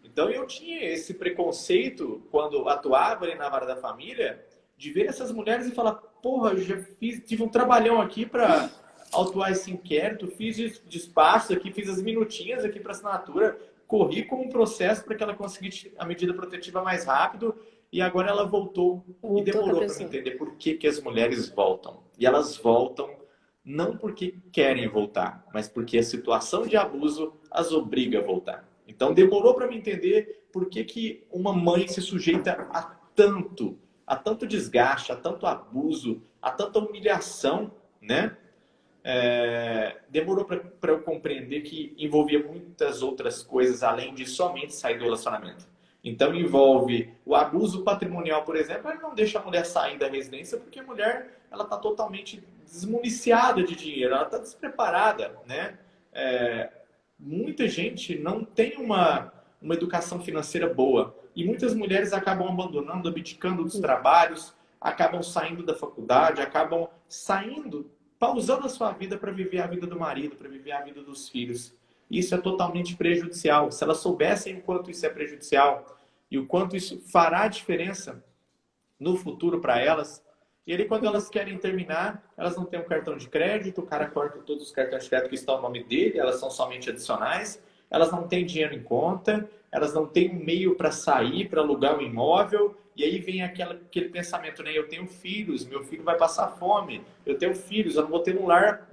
Então eu tinha esse preconceito quando atuava ali na vara da família, de ver essas mulheres e falar, porra, eu já tive um trabalhão aqui para autuar esse inquérito, fiz despacho aqui, fiz as minutinhas aqui para assinatura, corri com um processo para que ela conseguisse a medida protetiva mais rápido e agora ela voltou e Voltou com a demorou para me pessoa. entender por que, que as mulheres voltam. E elas voltam não porque querem voltar, mas porque a situação de abuso as obriga a voltar. Então demorou para me entender por que, que uma mãe se sujeita a tanto desgaste, a tanto abuso, a tanta humilhação, né? Demorou para eu compreender que envolvia muitas outras coisas além de somente sair do relacionamento. Então envolve o abuso patrimonial, por exemplo, ele não deixa a mulher sair da residência porque a mulher ela está totalmente desmuniciada de dinheiro, ela está despreparada, né? Muita gente não tem uma educação financeira boa e muitas mulheres acabam abandonando, abdicando dos trabalhos, acabam saindo da faculdade, acabam saindo, pausando a sua vida para viver a vida do marido, para viver a vida dos filhos. Isso é totalmente prejudicial. Se elas soubessem o quanto isso é prejudicial e o quanto isso fará diferença no futuro para elas, e aí quando elas querem terminar, elas não têm um cartão de crédito, o cara corta todos os cartões de crédito que estão no nome dele, elas são somente adicionais, elas não têm dinheiro em conta, elas não têm um meio para sair, para alugar um imóvel, e aí vem aquele pensamento, né? Eu tenho filhos, meu filho vai passar fome, eu tenho filhos, eu não vou ter um lar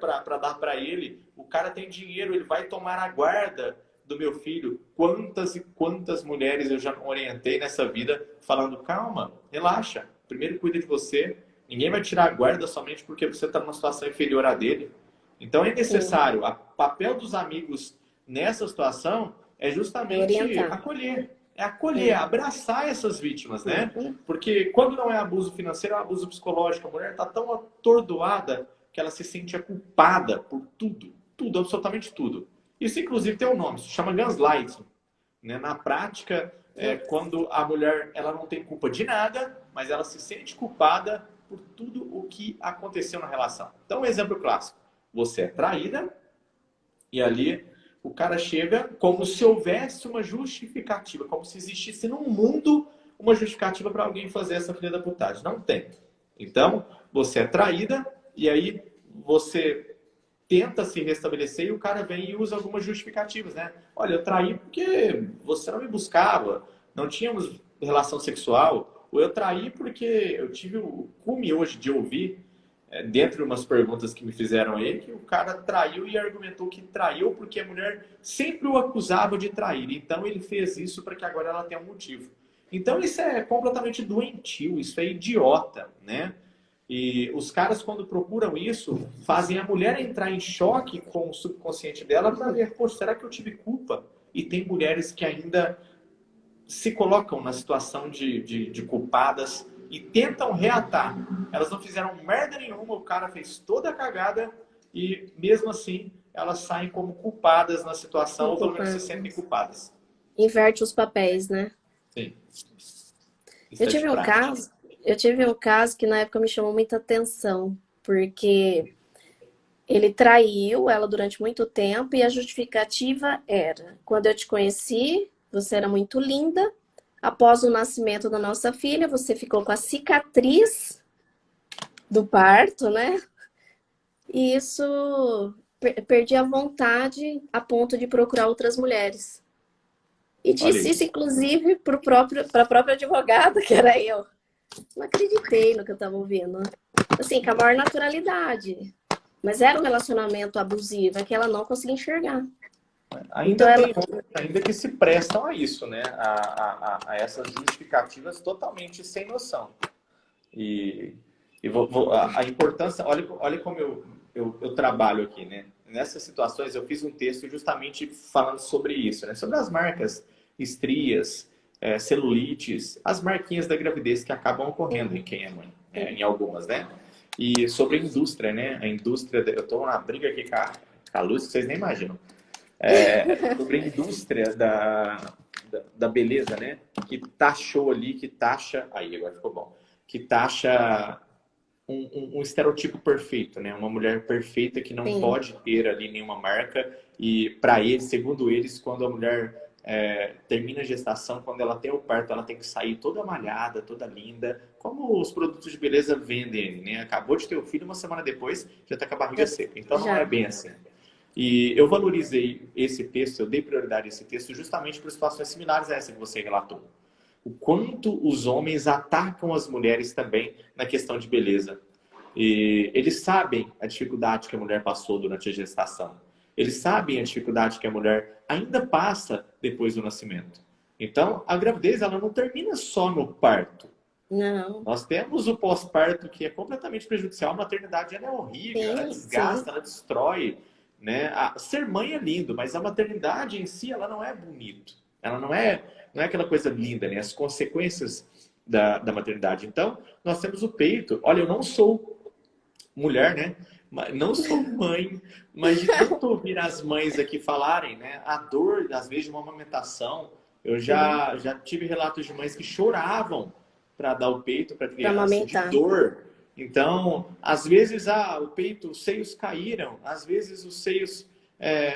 para dar para ele, o cara tem dinheiro, ele vai tomar a guarda do meu filho. Quantas e quantas mulheres eu já orientei nessa vida falando, calma, relaxa, primeiro cuida de você, ninguém vai tirar a guarda somente porque você está numa situação inferior à dele. Então é Sim. necessário, o papel dos amigos nessa situação é É justamente orientar. acolher. É acolher, É. abraçar essas vítimas, né? Uhum. Porque quando não é abuso financeiro, é abuso psicológico. A mulher está tão atordoada que ela se sente culpada por tudo. Tudo, absolutamente tudo. Isso, inclusive, tem um nome, se chama gaslighting. Né? Na prática, quando a mulher ela não tem culpa de nada, mas ela se sente culpada por tudo o que aconteceu na relação. Então, um exemplo clássico. Você é traída e ali o cara chega como se houvesse uma justificativa, como se existisse no mundo uma justificativa para alguém fazer essa filha da putagem. Não tem. Então, você é traída e aí você tenta se restabelecer e o cara vem e usa algumas justificativas, né? Olha, eu traí porque você não me buscava, não tínhamos relação sexual, ou eu traí porque eu tive o cume hoje de ouvir, dentro de umas perguntas que me fizeram aí, que o cara traiu e argumentou que traiu porque a mulher sempre o acusava de trair. Então ele fez isso para que agora ela tenha um motivo. Então isso é completamente doentio, isso é idiota, né? E os caras, quando procuram isso, fazem a mulher entrar em choque com o subconsciente dela para ver, poxa, será que eu tive culpa? E tem mulheres que ainda se colocam na situação de culpadas e tentam reatar. Elas não fizeram merda nenhuma, o cara fez toda a cagada e, mesmo assim, elas saem como culpadas na situação, ou pelo menos se sentem culpadas. Inverte os papéis, né? Sim. Isso Eu é de tive um prática. caso, eu tive um caso que na época me chamou muita atenção, porque ele traiu ela durante muito tempo e a justificativa era: quando eu te conheci, você era muito linda. Após o nascimento da nossa filha, você ficou com a cicatriz do parto, né? E isso perdi a vontade a ponto de procurar outras mulheres. E Olha disse isso, isso. inclusive, para a própria advogada, que era eu. Não acreditei no que eu estava ouvindo. Assim, com a maior naturalidade. Mas era um relacionamento abusivo, é que ela não conseguia enxergar. Então Ainda ela. tem homens ainda que se prestam a isso, né? A essas justificativas totalmente sem noção. E, a importância, olha como eu trabalho aqui, né? Nessas situações eu fiz um texto justamente falando sobre isso, né? Sobre as marcas estrias, celulites, as marquinhas da gravidez que acabam ocorrendo em quem é mãe, em algumas, né? E sobre a indústria, né? A indústria, eu estou numa briga aqui com a Luz que vocês nem imaginam. Sobre a indústria da beleza, né? Que taxou ali, que taxa. Aí, agora ficou bom. Que taxa um estereotipo perfeito, né? Uma mulher perfeita que não Sim. pode ter ali nenhuma marca. E para eles, segundo eles, quando a mulher termina a gestação, quando ela tem o parto, ela tem que sair toda malhada, toda linda, como os produtos de beleza vendem, né? Acabou de ter o filho, uma semana depois já está com a barriga seca. Então não é Já. bem assim. E eu valorizei esse texto, eu dei prioridade a esse texto justamente por situações similares a essa que você relatou. O quanto os homens atacam as mulheres também na questão de beleza. E eles sabem a dificuldade que a mulher passou durante a gestação. Eles sabem a dificuldade que a mulher ainda passa depois do nascimento. Então, a gravidez ela não termina só no parto. Não. Nós temos o pós-parto que é completamente prejudicial. A maternidade ela é horrível, ela Sim, sim. desgasta, ela destrói. Né? Ser mãe é lindo, mas a maternidade em si ela não é bonito. Ela não é aquela coisa linda, né? As consequências da maternidade. Então, nós temos o peito. Olha, eu não sou mulher, né? Não sou mãe, mas de tanto ouvir as mães aqui falarem, né? A dor, às vezes, de uma amamentação. Eu Uhum. já tive relatos de mães que choravam para dar o peito para a Para criança, de amamentar. dor. Então, às vezes, o peito, os seios caíram, às vezes os seios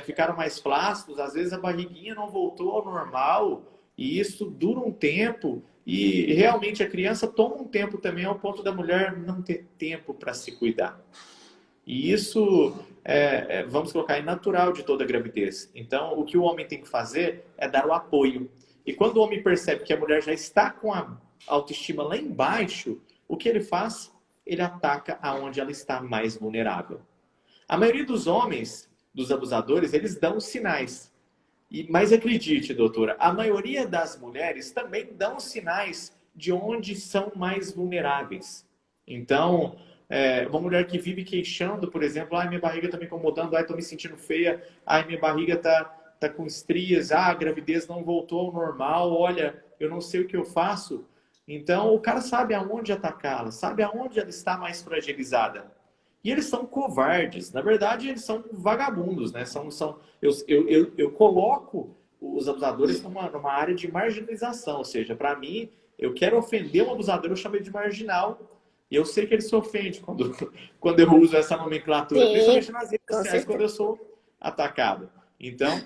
ficaram mais flácidos, às vezes a barriguinha não voltou ao normal, e isso dura um tempo, e realmente a criança toma um tempo também ao ponto da mulher não ter tempo para se cuidar. E isso, vamos colocar, é natural de toda gravidez. Então, o que o homem tem que fazer é dar o apoio. E quando o homem percebe que a mulher já está com a autoestima lá embaixo, o que ele faz? Ele ataca aonde ela está mais vulnerável. A maioria dos homens, dos abusadores, eles dão sinais. Mas acredite, doutora, a maioria das mulheres também dão sinais de onde são mais vulneráveis. Então, uma mulher que vive queixando, por exemplo, ai, minha barriga está me incomodando, ai, estou me sentindo feia, ai, minha barriga tá com estrias, a gravidez não voltou ao normal, olha, eu não sei o que eu faço. Então, o cara sabe aonde atacá-la, sabe aonde ela está mais fragilizada. E eles são covardes. Na verdade, eles são vagabundos, né? Eu coloco os abusadores numa área de marginalização. Ou seja, para mim, eu quero ofender um abusador, eu chamo ele de marginal. E eu sei que ele se ofende quando eu uso essa nomenclatura, Sim, principalmente nas redes com sociais, quando certeza. eu sou atacado. Então,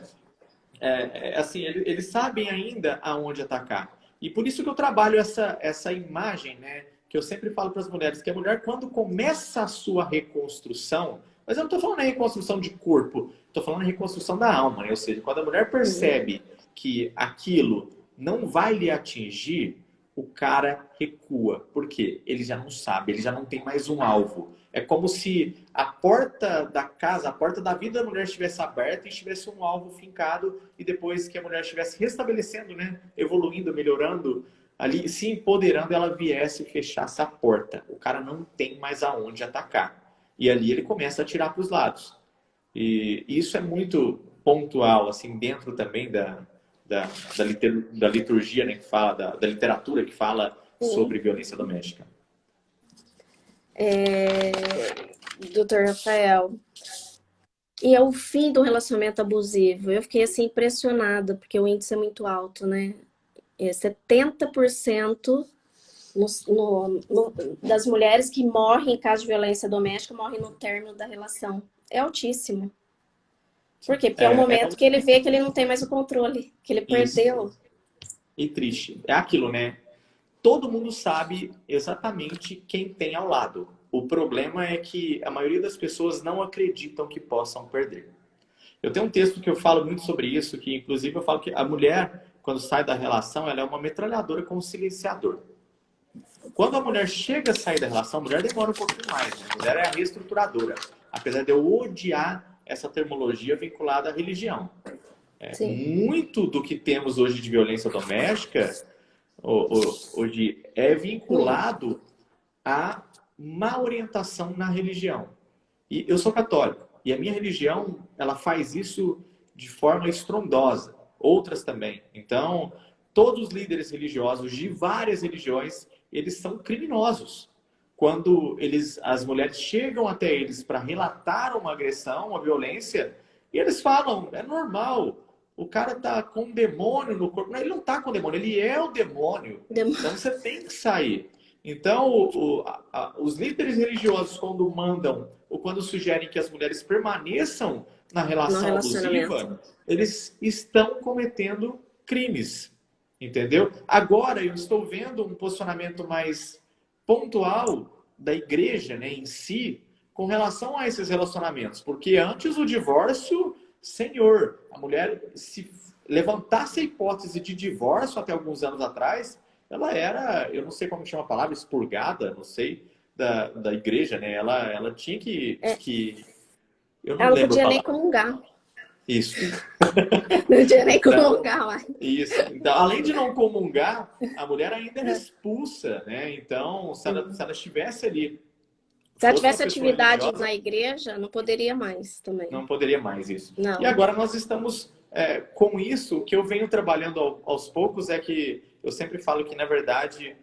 assim, eles sabem ainda aonde atacar. E por isso que eu trabalho essa imagem, né? Que eu sempre falo para as mulheres, que a mulher, quando começa a sua reconstrução, mas eu não estou falando em reconstrução de corpo, estou falando em reconstrução da alma, né? Ou seja, quando a mulher Uhum. percebe que aquilo não vai lhe atingir, o cara recua. Por quê? Ele já não sabe, ele já não tem mais um alvo. É como se a porta da casa, a porta da vida da mulher estivesse aberta e tivesse um alvo fincado, e depois que a mulher estivesse restabelecendo, né, evoluindo, melhorando, ali se empoderando, ela viesse e fechasse a porta. O cara não tem mais aonde atacar. E ali ele começa a atirar para os lados. E isso é muito pontual, assim, dentro também da liturgia, né, que fala, da literatura que fala Sim. sobre violência doméstica. Doutor Rafael, e é o fim do relacionamento abusivo. Eu fiquei assim impressionada, porque o índice é muito alto, né? 70% das mulheres que morrem em caso de violência doméstica morrem no término da relação. É altíssimo. Por quê? Porque é o momento que ele vê que ele não tem mais o controle, que ele perdeu. Isso. E triste. É aquilo, né? Todo mundo sabe exatamente quem tem ao lado. O problema é que a maioria das pessoas não acreditam que possam perder. Eu tenho um texto que eu falo muito sobre isso, que inclusive eu falo que a mulher, quando sai da relação, ela é uma metralhadora com um silenciador. Quando a mulher chega a sair da relação, a mulher demora um pouquinho mais. Né? A mulher é a reestruturadora. Apesar de eu odiar essa terminologia vinculada à religião. Muito do que temos hoje de violência doméstica hoje é vinculado à má orientação na religião. E eu sou católico. E a minha religião, ela faz isso de forma estrondosa. Outras também. Então, todos os líderes religiosos de várias religiões, eles são criminosos. Quando as mulheres chegam até eles para relatar uma agressão, uma violência, e eles falam, é normal, o cara tá com um demônio no corpo. Não, ele não tá com demônio, ele é o demônio. Então você tem que sair. Então, os líderes religiosos, quando mandam ou quando sugerem que as mulheres permaneçam na relação abusiva, eles estão cometendo crimes. Entendeu? Agora eu estou vendo um posicionamento mais pontual da igreja, né, em si, com relação a esses relacionamentos. Porque antes o divórcio, senhor, a mulher, se levantasse a hipótese de divórcio até alguns anos atrás, ela era, eu não sei como chama a palavra, expurgada, não sei, da igreja, né? Ela tinha que eu não ela lembro não podia a nem palavra. comungar. Isso. Não podia nem comungar lá. Isso. Então, além de não comungar, a mulher ainda era expulsa, né? Então, se ela estivesse ali, Se ela fosse uma tivesse pessoa atividade religiosa, na igreja, não poderia mais também. não poderia mais isso. Não. E agora nós estamos com isso, o que eu venho trabalhando aos poucos é que eu sempre falo que, na verdade,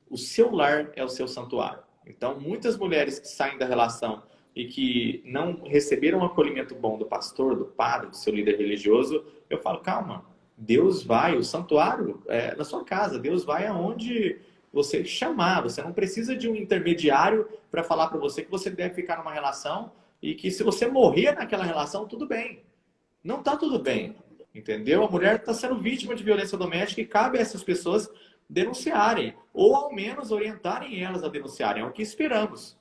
o seu lar é o seu santuário. Então, muitas mulheres que saem da relação e que não receberam um acolhimento bom do pastor, do padre, do seu líder religioso, eu falo, calma, Deus vai, o santuário é na sua casa, Deus vai aonde você chamar, você não precisa de um intermediário para falar para você que você deve ficar numa relação e que se você morrer naquela relação, tudo bem. Não está tudo bem, entendeu? A mulher está sendo vítima de violência doméstica e cabe a essas pessoas denunciarem, ou ao menos orientarem elas a denunciarem, é o que esperamos.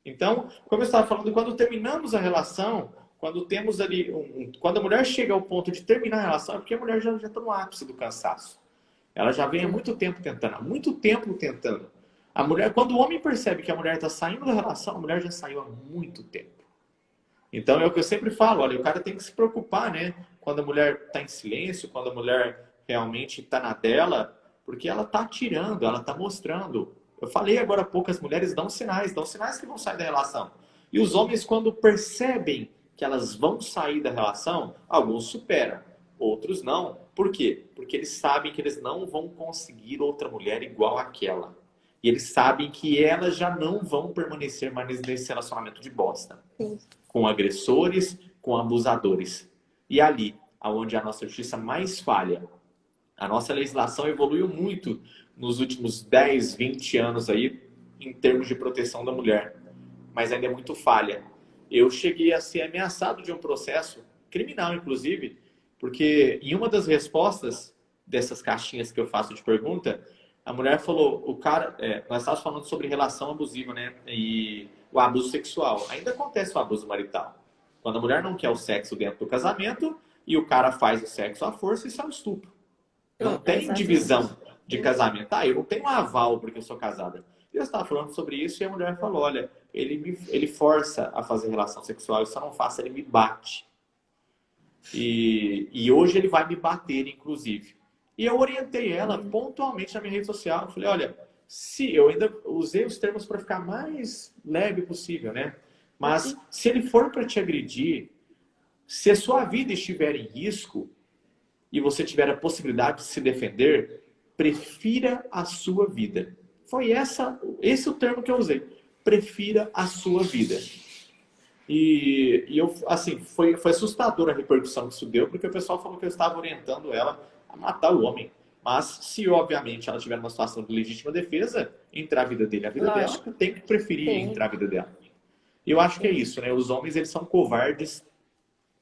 Então, como eu estava falando, quando terminamos a relação, quando temos ali, quando a mulher chega ao ponto de terminar a relação, é porque a mulher já está no ápice do cansaço. Ela já vem há muito tempo tentando, há muito tempo tentando. A mulher, quando o homem percebe que a mulher está saindo da relação, a mulher já saiu há muito tempo. Então é o que eu sempre falo, olha, o cara tem que se preocupar, né? Quando a mulher está em silêncio, quando a mulher realmente está na dela, porque ela está atirando, ela está mostrando. Eu falei agora há pouco, as mulheres dão sinais que vão sair da relação. E os homens, quando percebem que elas vão sair da relação, alguns superam, outros não. Por quê? Porque eles sabem que eles não vão conseguir outra mulher igual àquela. E eles sabem que elas já não vão permanecer mais nesse relacionamento de bosta. Sim. Com agressores, com abusadores. E ali, aonde a nossa justiça mais falha. A nossa legislação evoluiu muito nos últimos 10, 20 anos aí, em termos de proteção da mulher. Mas ainda é muito falha. Eu cheguei a ser ameaçado de um processo criminal, inclusive, porque em uma das respostas dessas caixinhas que eu faço de pergunta, a mulher falou, nós estávamos falando sobre relação abusiva, né? E o abuso sexual. Ainda acontece o abuso marital. Quando a mulher não quer o sexo dentro do casamento e o cara faz o sexo à força, isso é um estupro. Não tem divisão. de casamento. Ah, eu não tenho um aval porque eu sou casada. Eu estava falando sobre isso e a mulher falou, olha, ele força a fazer relação sexual, eu só não faço, ele me bate. E hoje ele vai me bater, inclusive. E eu orientei ela pontualmente na minha rede social. Eu falei, olha, se eu ainda usei os termos para ficar mais leve possível, né? Mas se ele for para te agredir, se a sua vida estiver em risco e você tiver a possibilidade de se defender, prefira a sua vida. Foi esse o termo que eu usei. Prefira a sua vida. E eu, assim, foi assustadora a repercussão que isso deu, porque o pessoal falou que eu estava orientando ela a matar o homem. Mas, se obviamente ela tiver numa situação de legítima defesa, entrar a vida dele, a vida dela, Lógico. tem que preferir Sim. entrar a vida dela. E eu acho que é isso, né? Os homens, eles são covardes,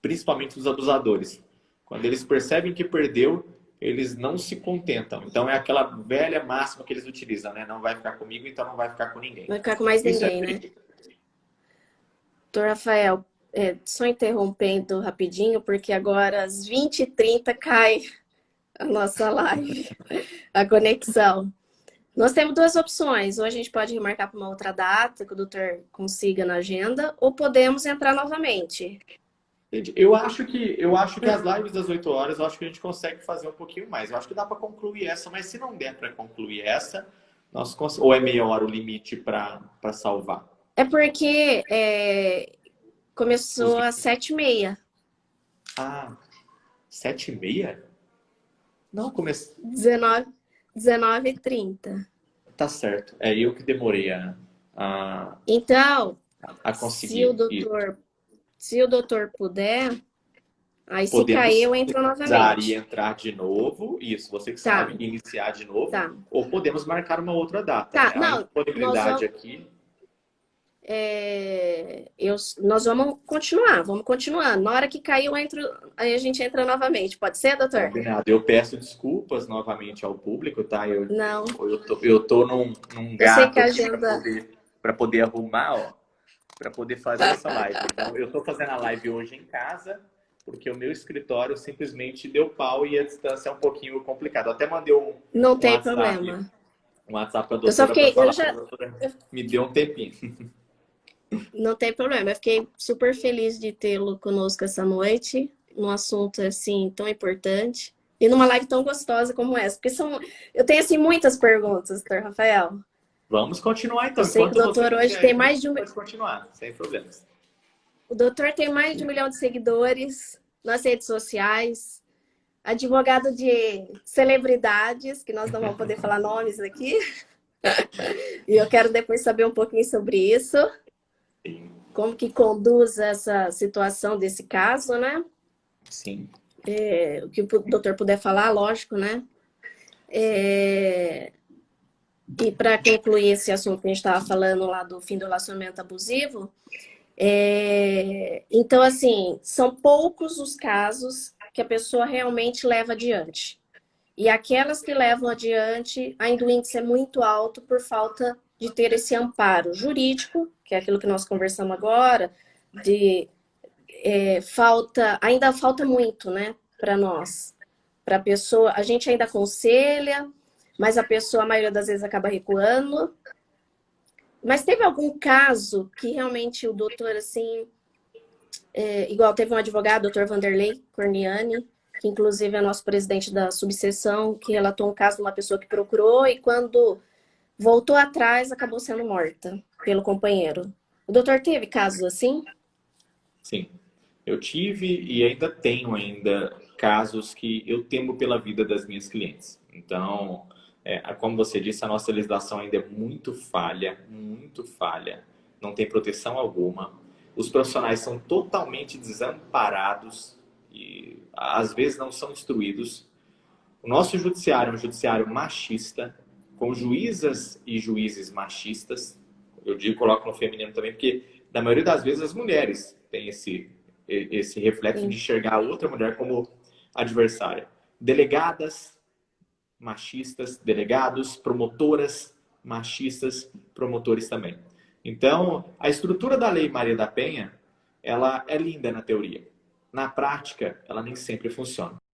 principalmente os abusadores. Quando eles percebem que perdeu, eles não se contentam. Então, é aquela velha máxima que eles utilizam, né? Não vai ficar comigo, então não vai ficar com ninguém. Não vai ficar com mais Isso ninguém, né? Doutor Rafael, só interrompendo rapidinho, porque agora às 20h30 cai a nossa live, a conexão. Nós temos duas opções. Ou a gente pode remarcar para uma outra data que o doutor consiga na agenda, ou podemos entrar novamente. Eu acho que as lives das 8 horas, eu acho que a gente consegue fazer um pouquinho mais. Eu acho que dá para concluir essa, mas se não der para concluir essa, ou é meia hora o limite para salvar? É porque começou às 7h30. Ah, 7h30? Não, comecei. 19h30. Tá certo. É eu que demorei Então, a conseguir isso. se o doutor puder, aí se Podemos cair eu entro precisar e novamente. entrar de novo, isso, você que Tá. sabe, iniciar de novo, Tá. ou podemos marcar uma outra data, Tá, né? A não, disponibilidade aqui. nós vamos continuando. Na hora que cair eu entro, aí a gente entra novamente. Pode ser, doutor? Combinado. Eu peço desculpas novamente ao público, tá? Não. Eu tô num Eu sei gato que a aqui agenda... para poder arrumar, ó, para poder fazer essa live. Então, eu tô fazendo a live hoje em casa, porque o meu escritório simplesmente deu pau e a distância é um pouquinho complicada. Eu até mandei Não um tem WhatsApp, problema. um WhatsApp para a Eu só doutora para fiquei... falar para a doutora, me deu um tempinho. Não tem problema. Eu fiquei super feliz de tê-lo conosco essa noite, num assunto assim tão importante e numa live tão gostosa como essa, porque eu tenho assim muitas perguntas, doutor Rafael. Vamos continuar então. Eu sei que o doutor hoje tem mais de pode continuar, sem problemas. O doutor tem mais de 1 milhão de seguidores nas redes sociais, advogado de celebridades, que nós não vamos poder falar nomes aqui. E eu quero depois saber um pouquinho sobre isso. Como que conduz essa situação desse caso, né? Sim. O que o doutor puder falar, lógico, né? E para concluir esse assunto que a gente estava falando lá do fim do relacionamento abusivo, então, assim, são poucos os casos que a pessoa realmente leva adiante. E aquelas que levam adiante, ainda o índice é muito alto por falta de ter esse amparo jurídico, que é aquilo que nós conversamos agora, ainda falta muito, né, para nós. Para a pessoa, a gente ainda aconselha, mas a pessoa, a maioria das vezes, acaba recuando. Mas teve algum caso que realmente o doutor, assim, igual teve um advogado, doutor Vanderlei Corniani, que inclusive é nosso presidente da subseção, que relatou um caso de uma pessoa que procurou e quando voltou atrás, acabou sendo morta pelo companheiro. O doutor teve casos assim? Sim. Eu tive e ainda tenho casos que eu temo pela vida das minhas clientes. Então, como você disse, a nossa legislação ainda é muito falha, não tem proteção alguma. Os profissionais são totalmente desamparados e às vezes não são instruídos. O nosso judiciário é um judiciário machista, com juízas e juízes machistas. Eu digo, coloco no feminino também, porque na maioria das vezes as mulheres têm esse reflexo de enxergar a outra mulher como adversária. Delegadas machistas, delegados, promotoras machistas, promotores também. Então, a estrutura da Lei Maria da Penha, ela é linda na teoria. Na prática, ela nem sempre funciona.